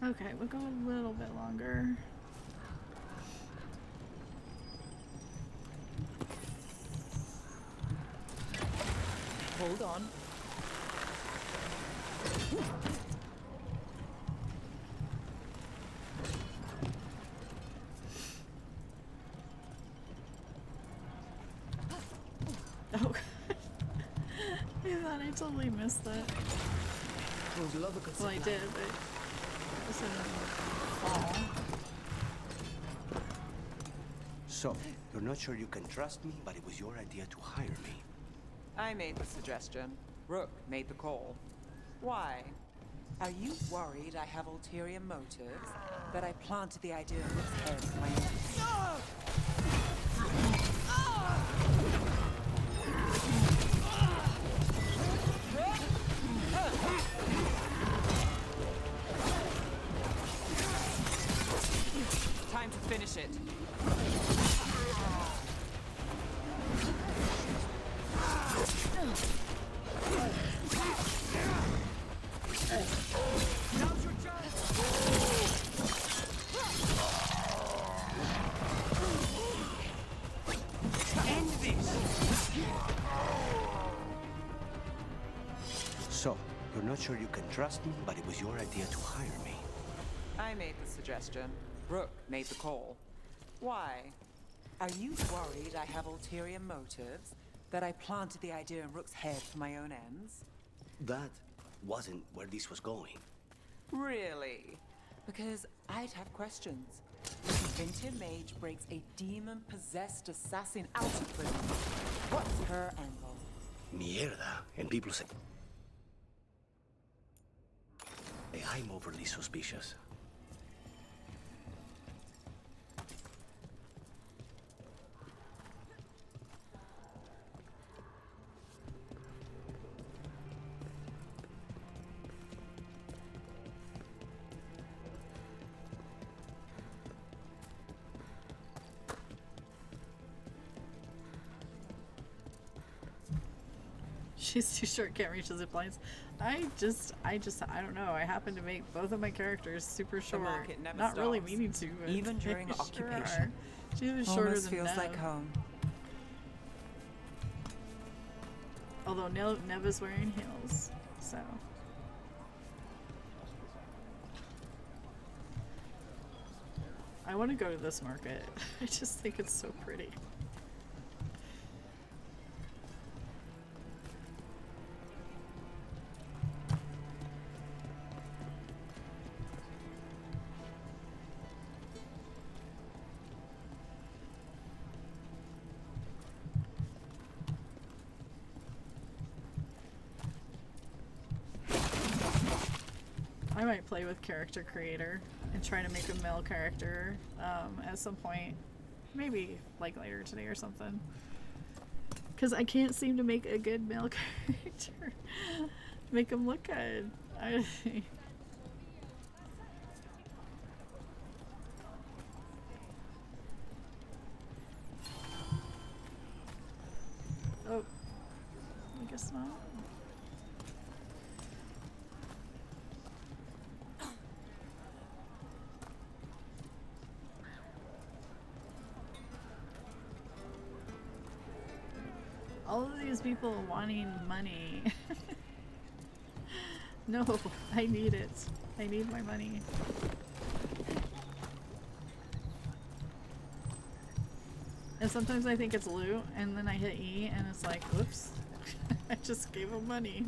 Okay, we'll go a little bit longer. Hold on. Oh, I thought I totally missed that. Well, I did, but it was in the fall. So, you're not sure you can trust me, but it was your idea to hire me. I made the suggestion. Rook made the call. Why? Are you worried I have ulterior motives? That I planted the idea in Rook's head for my own? Time to finish it. Now's your chance! End this! So, you're not sure you can trust me, but it was your idea to hire me. I made the suggestion. Rook made the call. Why? Are you worried I have ulterior motives? That I planted the idea in Rook's head for my own ends? That wasn't where this was going. Really? Because I'd have questions. If a Vintia mage breaks a demon-possessed assassin out of prison, what's her angle? Mierda. And people say... I'm overly suspicious. She's too short, can't reach the zip lines. I don't know. I happen to make both of my characters super short. market never Not really stops, meaning to. But even during they sure occupation. are. She's even shorter Almost than feels Neve. like home. Although Neve is wearing heels, so. I want to go to this market. I just think it's so pretty. I might play with character creator and try to make a male character at some point. Maybe like later today or something. Because I can't seem to make a good male character. Make him look good. Oh, I guess not. All of these people wanting money. No, I need it. I need my money. And sometimes I think it's loot, and then I hit E, and it's like, oops. I just gave him money.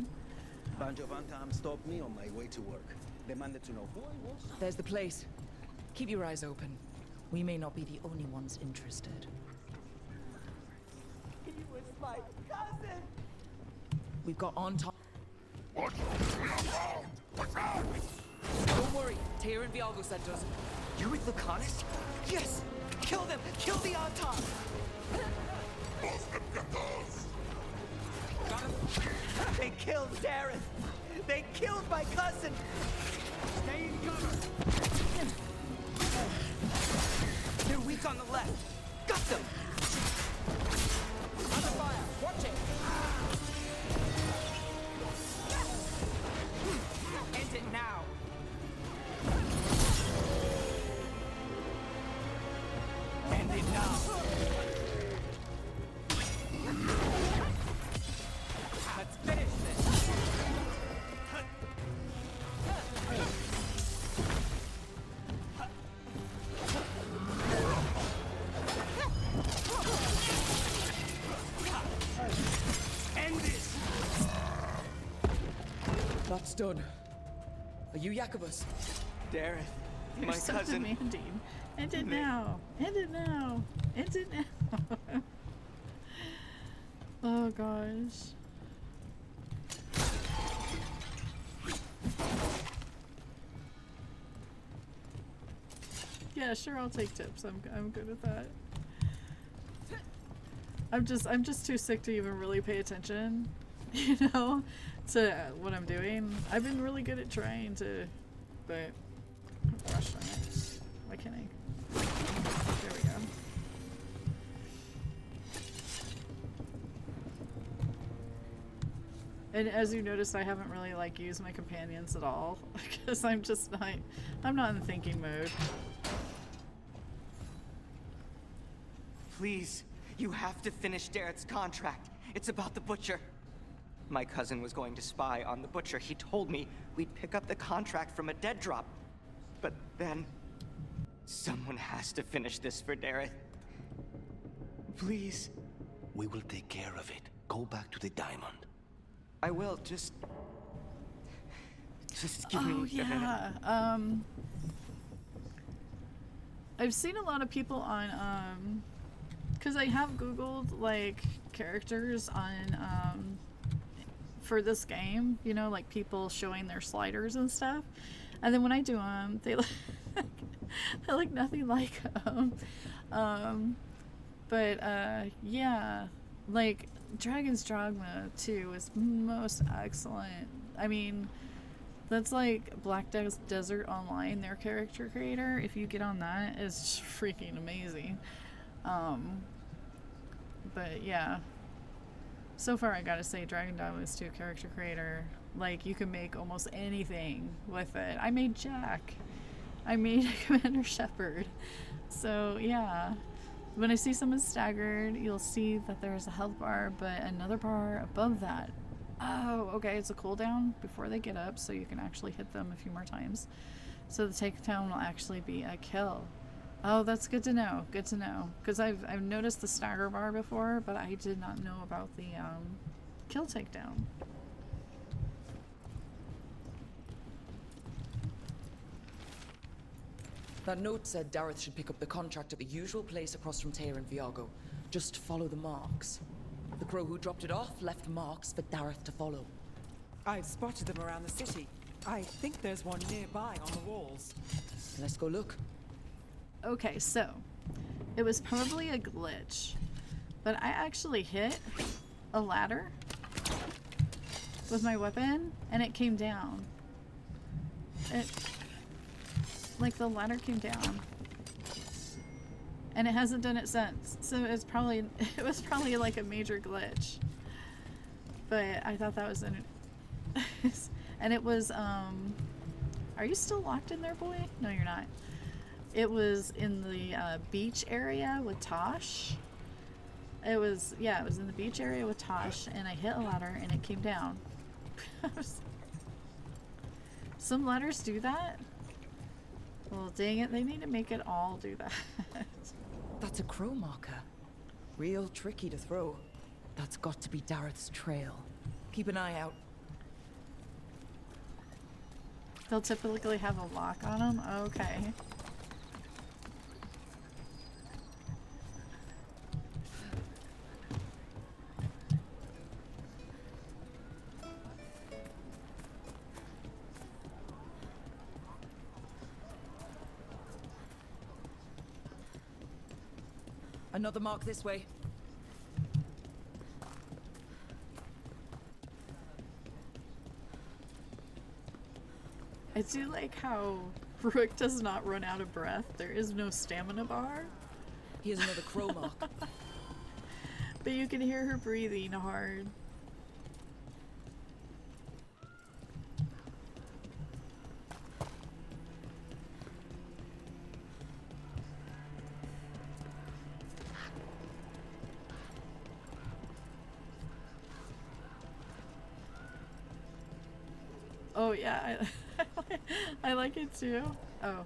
Banjo Van Tam stopped me on my way to work. Demanded to know who I was. There's the place. Keep your eyes open. We may not be the only ones interested. He was my cousin! We've got on top. What's out? Don't worry, Tyr and Veilguard sent us. You're with Lucanis? Yes! Kill them! Kill the on top! They killed Dareth! They killed my cousin! Stay in cover! They're weak on the left. Got them! Under fire! Watch it! End it now! End it now! Let's finish this! End this! That's done. Are you Jacobus? Dareth, You're my so cousin. demanding. End it now. End it now. End it now. Oh gosh. Yeah, sure, I'll take tips. I'm good with that. I'm just too sick to even really pay attention, you know, to what I'm doing. I've been really good at trying to, but gosh darn it. Why can't I? There we go. And as you noticed, I haven't really like used my companions at all because I'm not in thinking mode. Please, you have to finish Dareth's contract. It's about the Butcher. My cousin was going to spy on the Butcher. He told me we'd pick up the contract from a dead drop. But then, someone has to finish this for Dareth. Please. We will take care of it. Go back to the diamond. I will, just give me a minute. Yeah. I've seen a lot of people on because I have googled like characters on for this game, you know, like people showing their sliders and stuff, and then when I do them, they look they look nothing like them. Yeah, like Dragon's Dogma 2 is most excellent. I mean, that's like Black Desert Online, their character creator. If you get on that, it's freaking amazing. But yeah, so far I gotta say Dragon Dogma 2 character creator, like you can make almost anything with it. I made Jack. I made Commander Shepard. So yeah, When I see someone staggered, you'll see that there's a health bar, but another bar above that. Oh, okay, it's a cooldown before they get up, so you can actually hit them a few more times. So the takedown will actually be a kill. Oh, that's good to know. Good to know. Because I've noticed the stagger bar before, but I did not know about the kill takedown. That note said Dareth should pick up the contract at the usual place across from Teir and Viago. Just follow the marks. The crow who dropped it off left marks for Dareth to follow. I've spotted them around the city. I think there's one nearby on the walls. Let's go look. Okay, so it was probably a glitch, but I actually hit a ladder with my weapon and it came down. Like the ladder came down, and it hasn't done it since. So it was probably like a major glitch. But I thought that was and it was are you still locked in there, boy? No, you're not. It was in the beach area with Tosh. It was in the beach area with Tosh, and I hit a ladder and it came down. Some ladders do that. Well, dang it, they need to make it all do that. That's a crow marker. Real tricky to throw. That's got to be Dareth's trail. Keep an eye out. They'll typically have a lock on them? Okay. Another mark this way. I do like how Rook does not run out of breath. There is no stamina bar. Here's another crow mark. But you can hear her breathing hard. Oh yeah, I like it too. Oh.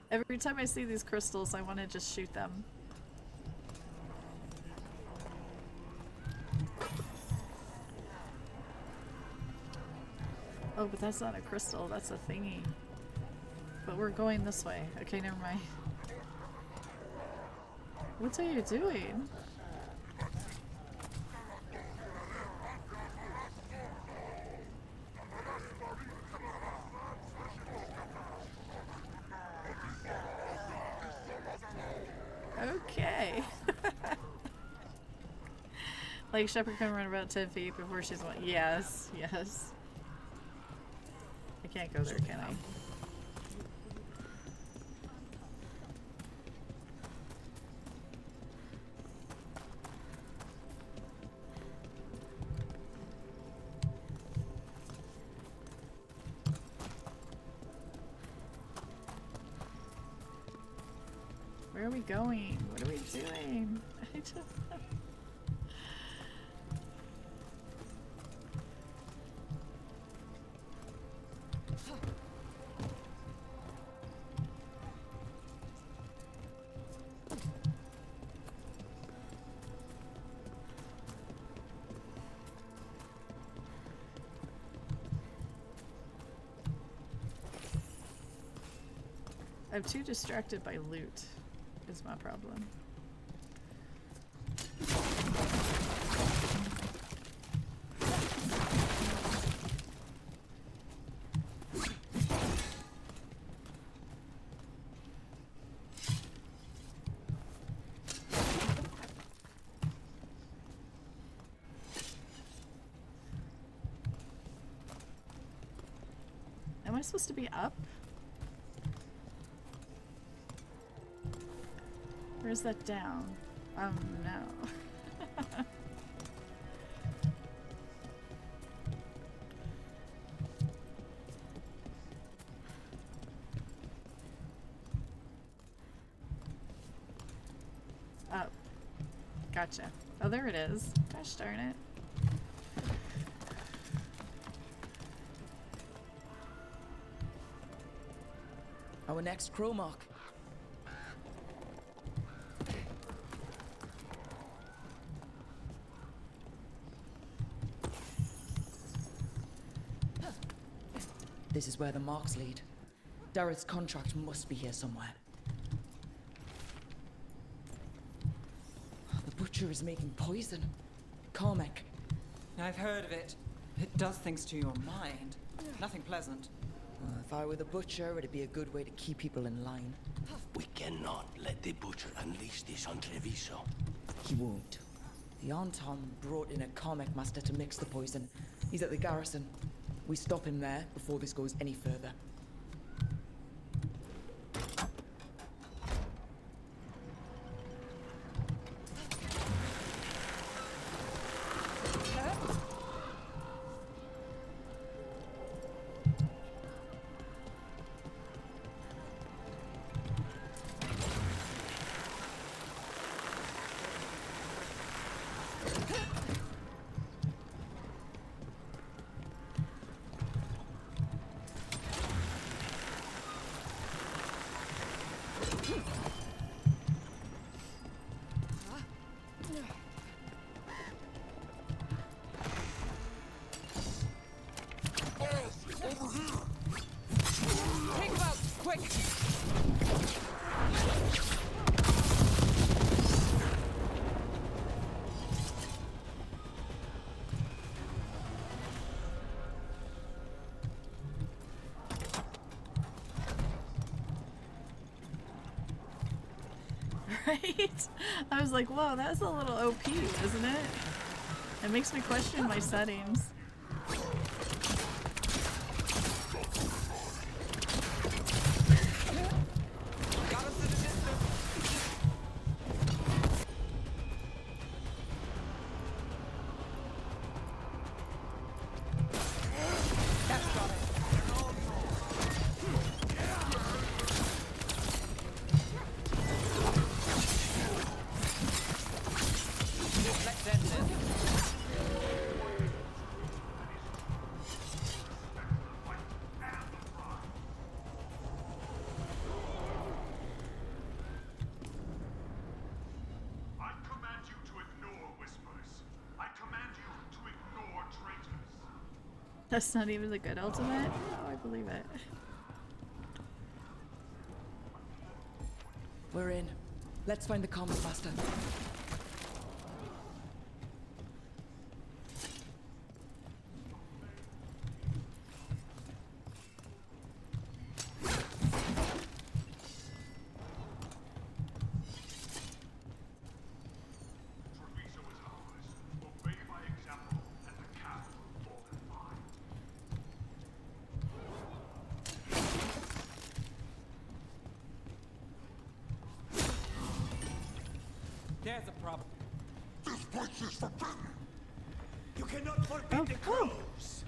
Every time I see these crystals, I want to just shoot them. Oh, but that's not a crystal, that's a thingy. But we're going this way. Okay, never mind. What are you doing? Okay. Like Shepard can run about 10 feet before she's one. Yes, yes. I can't go there, can I? Where are we going? What are we doing? I just... I'm too distracted by loot, is my problem. Am I supposed to be up? Where's that down? No. Gotcha. Oh, there it is. Gosh darn it. Our next crow mark. This is where the marks lead. Dareth's contract must be here somewhere. The butcher is making poison. Carmack. I've heard of it. It does things to your mind. Nothing pleasant. If I were the butcher, it'd be a good way to keep people in line. We cannot let the butcher unleash this on Treviso. He won't. The Anton brought in a Carmack master to mix the poison. He's at the garrison. We stop him there before this goes any further. Right? I was like, whoa, that's a little OP, isn't it? It makes me question my settings. That's not even the good ultimate? Oh, I believe it. We're in. Let's find the Carmack master. There's a problem. This place is forbidden. You cannot forbid the crows.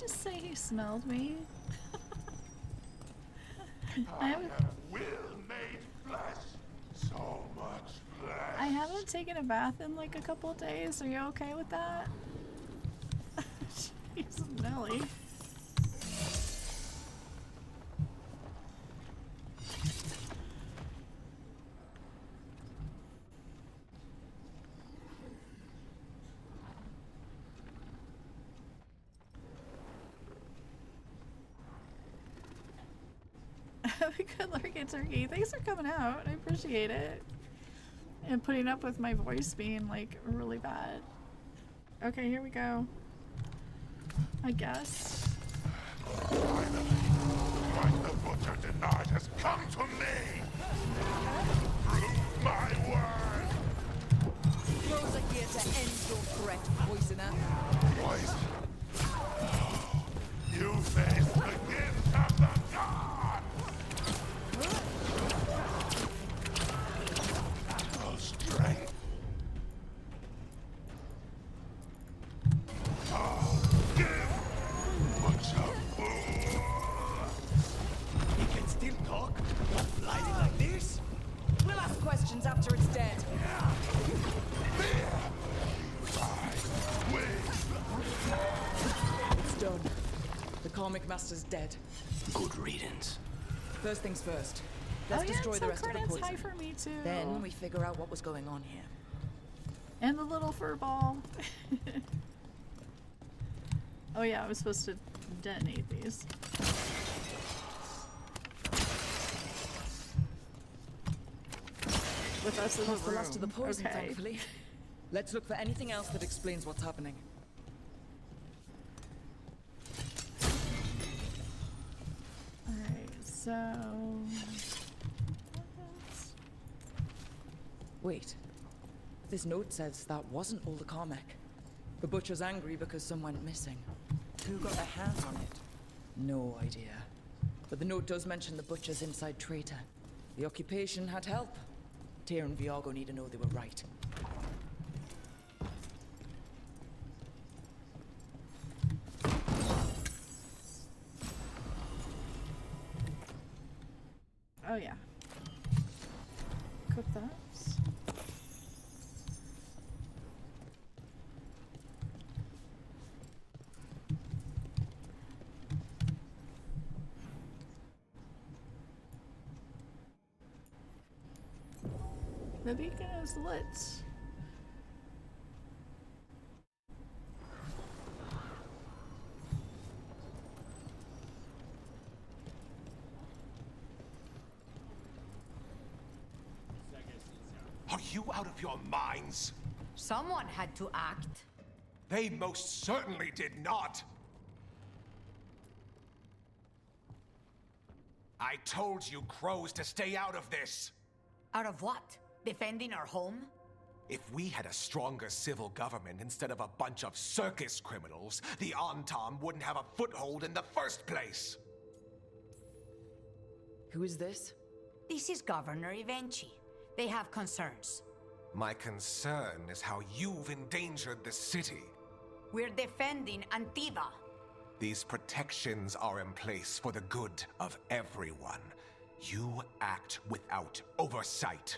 Say he smelled me. I have will made flesh. So much haven't taken a bath in like a couple of days. Are you okay with that? Jeez, Nelly. Have a good lurking turkey. Thanks for coming out. I appreciate it. And putting up with my voice being like really bad. Okay, here we go. I guess. Finally, what the Butcher denied has come to me! Prove my word! Crows are here to end your threat, poisoner. Poison? You face the gift of the gods! Battle strength. He can still talk? Blinded like this? We'll ask questions after it's dead. It's done. The Karmic Master's dead. Good riddance. First things first. Let's destroy the rest of the poison. High for me too. Then we figure out what was going on here. And the little fur ball. Oh yeah, I was supposed to detonate these. With us in the room. The last of the poison, okay. thankfully. Let's look for anything else that explains what's happening. Alright, so... Wait. This note says that wasn't all the Carmec. The Butcher's angry because some went missing. Who got their hands on it? No idea. But the note does mention the Butcher's inside traitor. The occupation had help. Tyr and Viago need to know they were right. Oh yeah. Cook that. The beacon is lit. Are you out of your minds? Someone had to act. They most certainly did not. I told you crows to stay out of this. Out of what? Defending our home? If we had a stronger civil government instead of a bunch of circus criminals, the Antam wouldn't have a foothold in the first place. Who is this? This is Governor Evenchi. They have concerns. My concern is how you've endangered the city. We're defending Antiva. These protections are in place for the good of everyone. You act without oversight.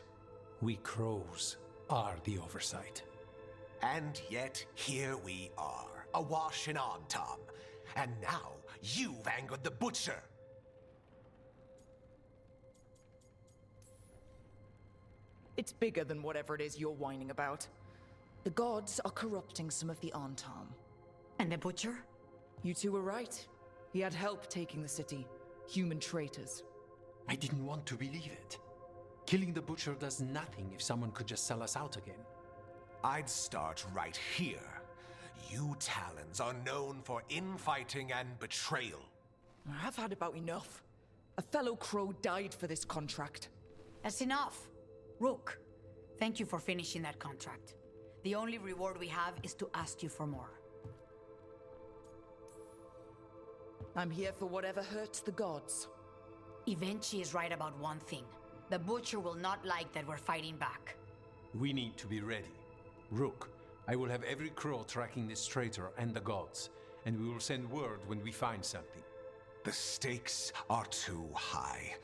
We crows are the oversight. And yet, here we are, awash in Antam. And now, you've angered the Butcher. It's bigger than whatever it is you're whining about. The gods are corrupting some of the Antam. And the Butcher? You two were right. He had help taking the city. Human traitors. I didn't want to believe it. Killing the Butcher does nothing if someone could just sell us out again. I'd start right here. You Talons are known for infighting and betrayal. I've had about enough. A fellow crow died for this contract. That's enough. Rook, thank you for finishing that contract. The only reward we have is to ask you for more. I'm here for whatever hurts the gods. Evenchi is right about one thing. The Butcher will not like that we're fighting back. We need to be ready. Rook, I will have every crow tracking this traitor and the gods, and we will send word when we find something. The stakes are too high.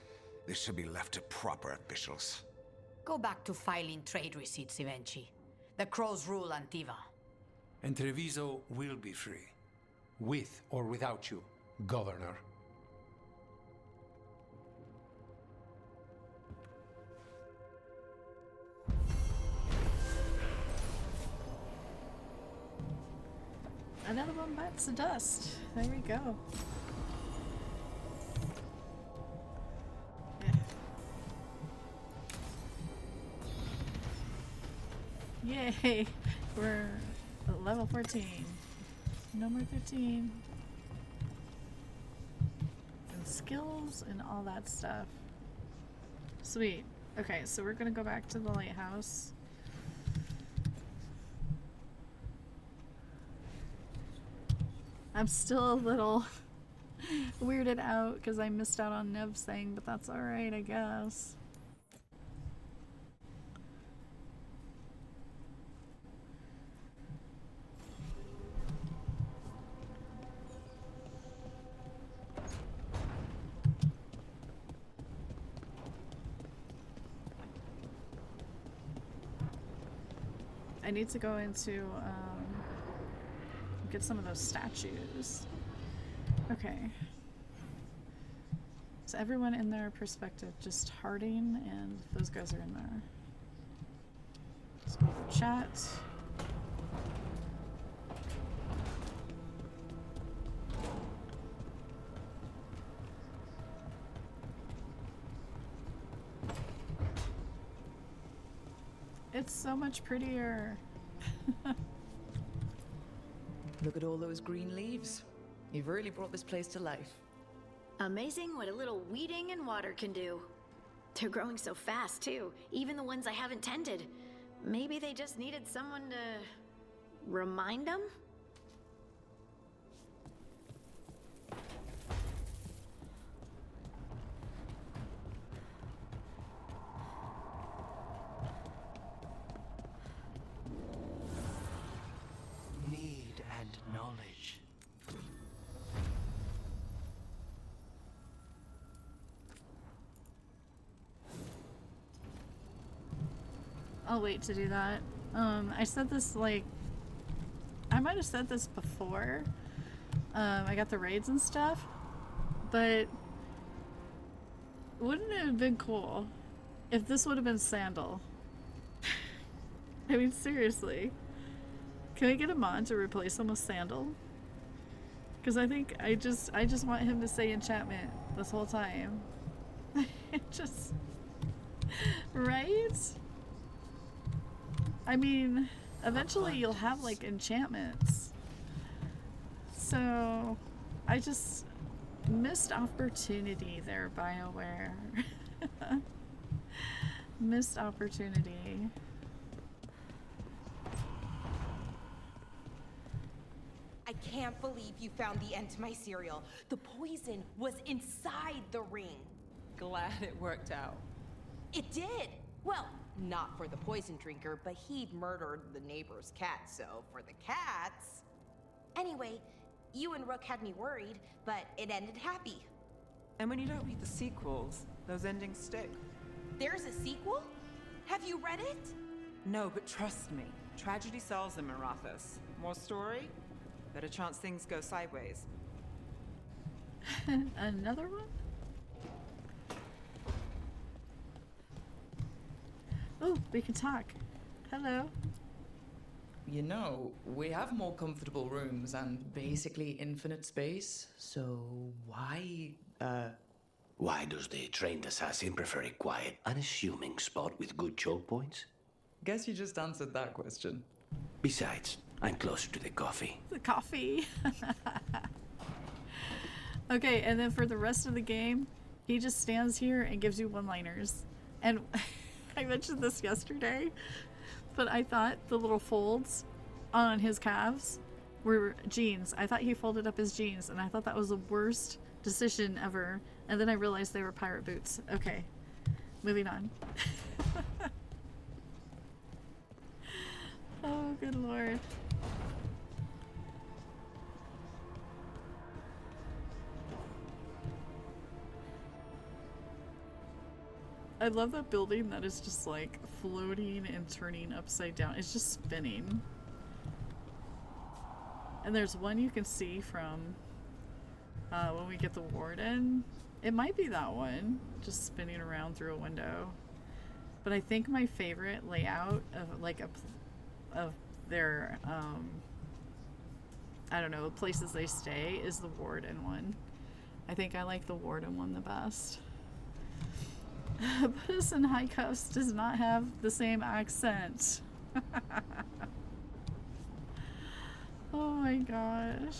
This should be left to proper officials. Go back to filing trade receipts, Evenchi. The crows rule Antiva. And Treviso will be free. With or without you, Governor. Another one bites the dust. There we go. Yeah. Yay! We're at level 14. No more 15. And skills and all that stuff. Sweet. Okay, so we're gonna go back to the lighthouse. I'm still a little weirded out because I missed out on Nev's thing, but that's alright, I guess. I need to go into, get some of those statues. Okay. So everyone in their perspective, just Harding and those guys are in there. Let's go for chat. It's so much prettier. Look at all those green leaves. You've really brought this place to life. Amazing what a little weeding and water can do. They're growing so fast, too. Even the ones I haven't tended. Maybe they just needed someone to remind them? Need and knowledge. I'll wait to do that. I said this like, I might have said this before. I got the raids and stuff, but wouldn't it have been cool if this would have been Sandal? I mean, seriously. Can we get a mod to replace him with Sandal? Because I think I just want him to say enchantment this whole time. Just right? I mean, eventually you'll have like enchantments. So I just missed opportunity there, BioWare. Missed opportunity. I can't believe you found the end to my cereal. The poison was inside the ring. Glad it worked out. It did. Well, not for the poison drinker, but he'd murdered the neighbor's cat, so for the cats. Anyway, you and Rook had me worried, but it ended happy. And when you don't read the sequels, those endings stick. There's a sequel? Have you read it? No, but trust me. Tragedy sells in Marathas. More story? Better chance things go sideways. Another one? Oh, we can talk. Hello. You know, we have more comfortable rooms and basically infinite space, so why, Why does the trained assassin prefer a quiet, unassuming spot with good choke points? Guess you just answered that question. Besides, I'm closer to the coffee. The coffee. Okay, and then for the rest of the game, he just stands here and gives you one-liners. And I mentioned this yesterday, but I thought the little folds on his calves were jeans. I thought he folded up his jeans, and I thought that was the worst decision ever. And then I realized they were pirate boots. Okay, moving on. Oh, good lord. I love that building that is just like floating and turning upside down. It's just spinning. And there's one you can see from when we get the warden. It might be that one, just spinning around through a window. But I think my favorite layout of like of their I don't know, places they stay is the warden one. I think I like the warden one the best. Puss in Handcuffs does not have the same accent. Oh my gosh.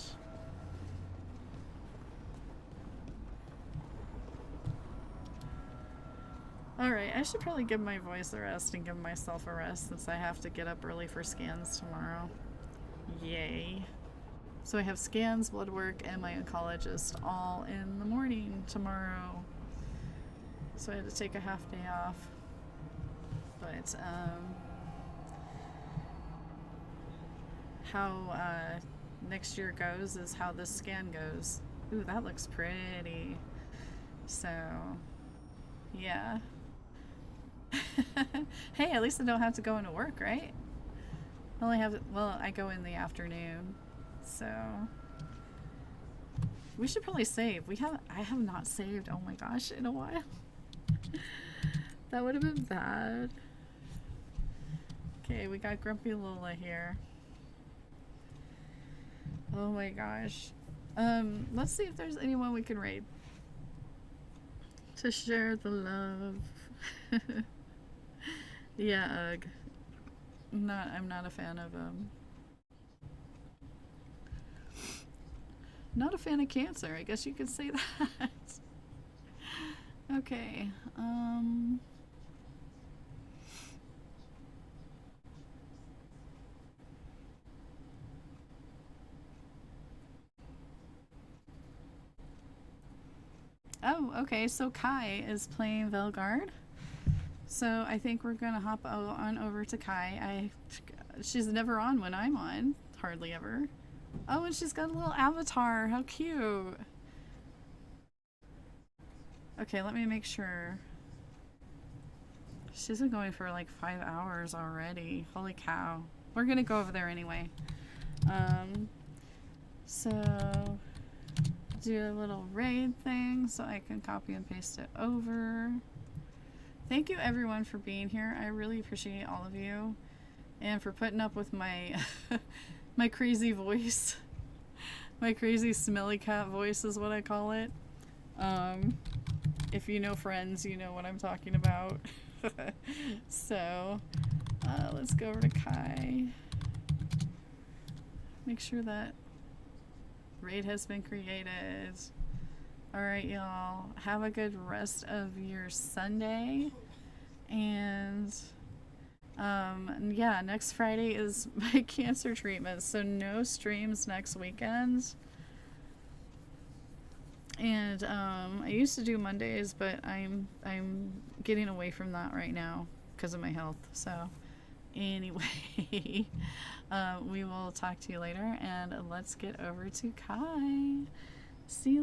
Alright, I should probably give my voice a rest and give myself a rest since I have to get up early for scans tomorrow. Yay. So I have scans, blood work, and my oncologist all in the morning tomorrow. So I had to take a half day off. But, how next year goes is how this scan goes. Ooh, that looks pretty. So, yeah. Hey, at least I don't have to go into work, right? I only have to, well, I go in the afternoon. So, we should probably save. I have not saved, oh my gosh, in a while. That would have been bad. Okay, we got Grumpy Lola here. Oh my gosh. Let's see if there's anyone we can raid. To share the love. Yeah, ugh. I'm not a fan of not a fan of cancer, I guess you could say that. Okay, oh, okay, so Kai is playing Veilguard. So I think we're gonna hop on over to Kai. She's never on when I'm on, hardly ever. Oh, and she's got a little avatar, how cute. Okay, let me make sure. She's been going for like 5 hours already. Holy cow. We're gonna go over there anyway. So do a little raid thing so I can copy and paste it over. Thank you everyone for being here. I really appreciate all of you and for putting up with my my crazy voice. My crazy smelly cat voice is what I call it. If you know Friends, you know what I'm talking about. So, let's go over to Kai. Make sure that raid has been created. Alright, y'all. Have a good rest of your Sunday. And, yeah, next Friday is my cancer treatment, so no streams next weekend. And I used to do Mondays, but I'm getting away from that right now because of my health. So anyway, we will talk to you later, and let's get over to Kai. See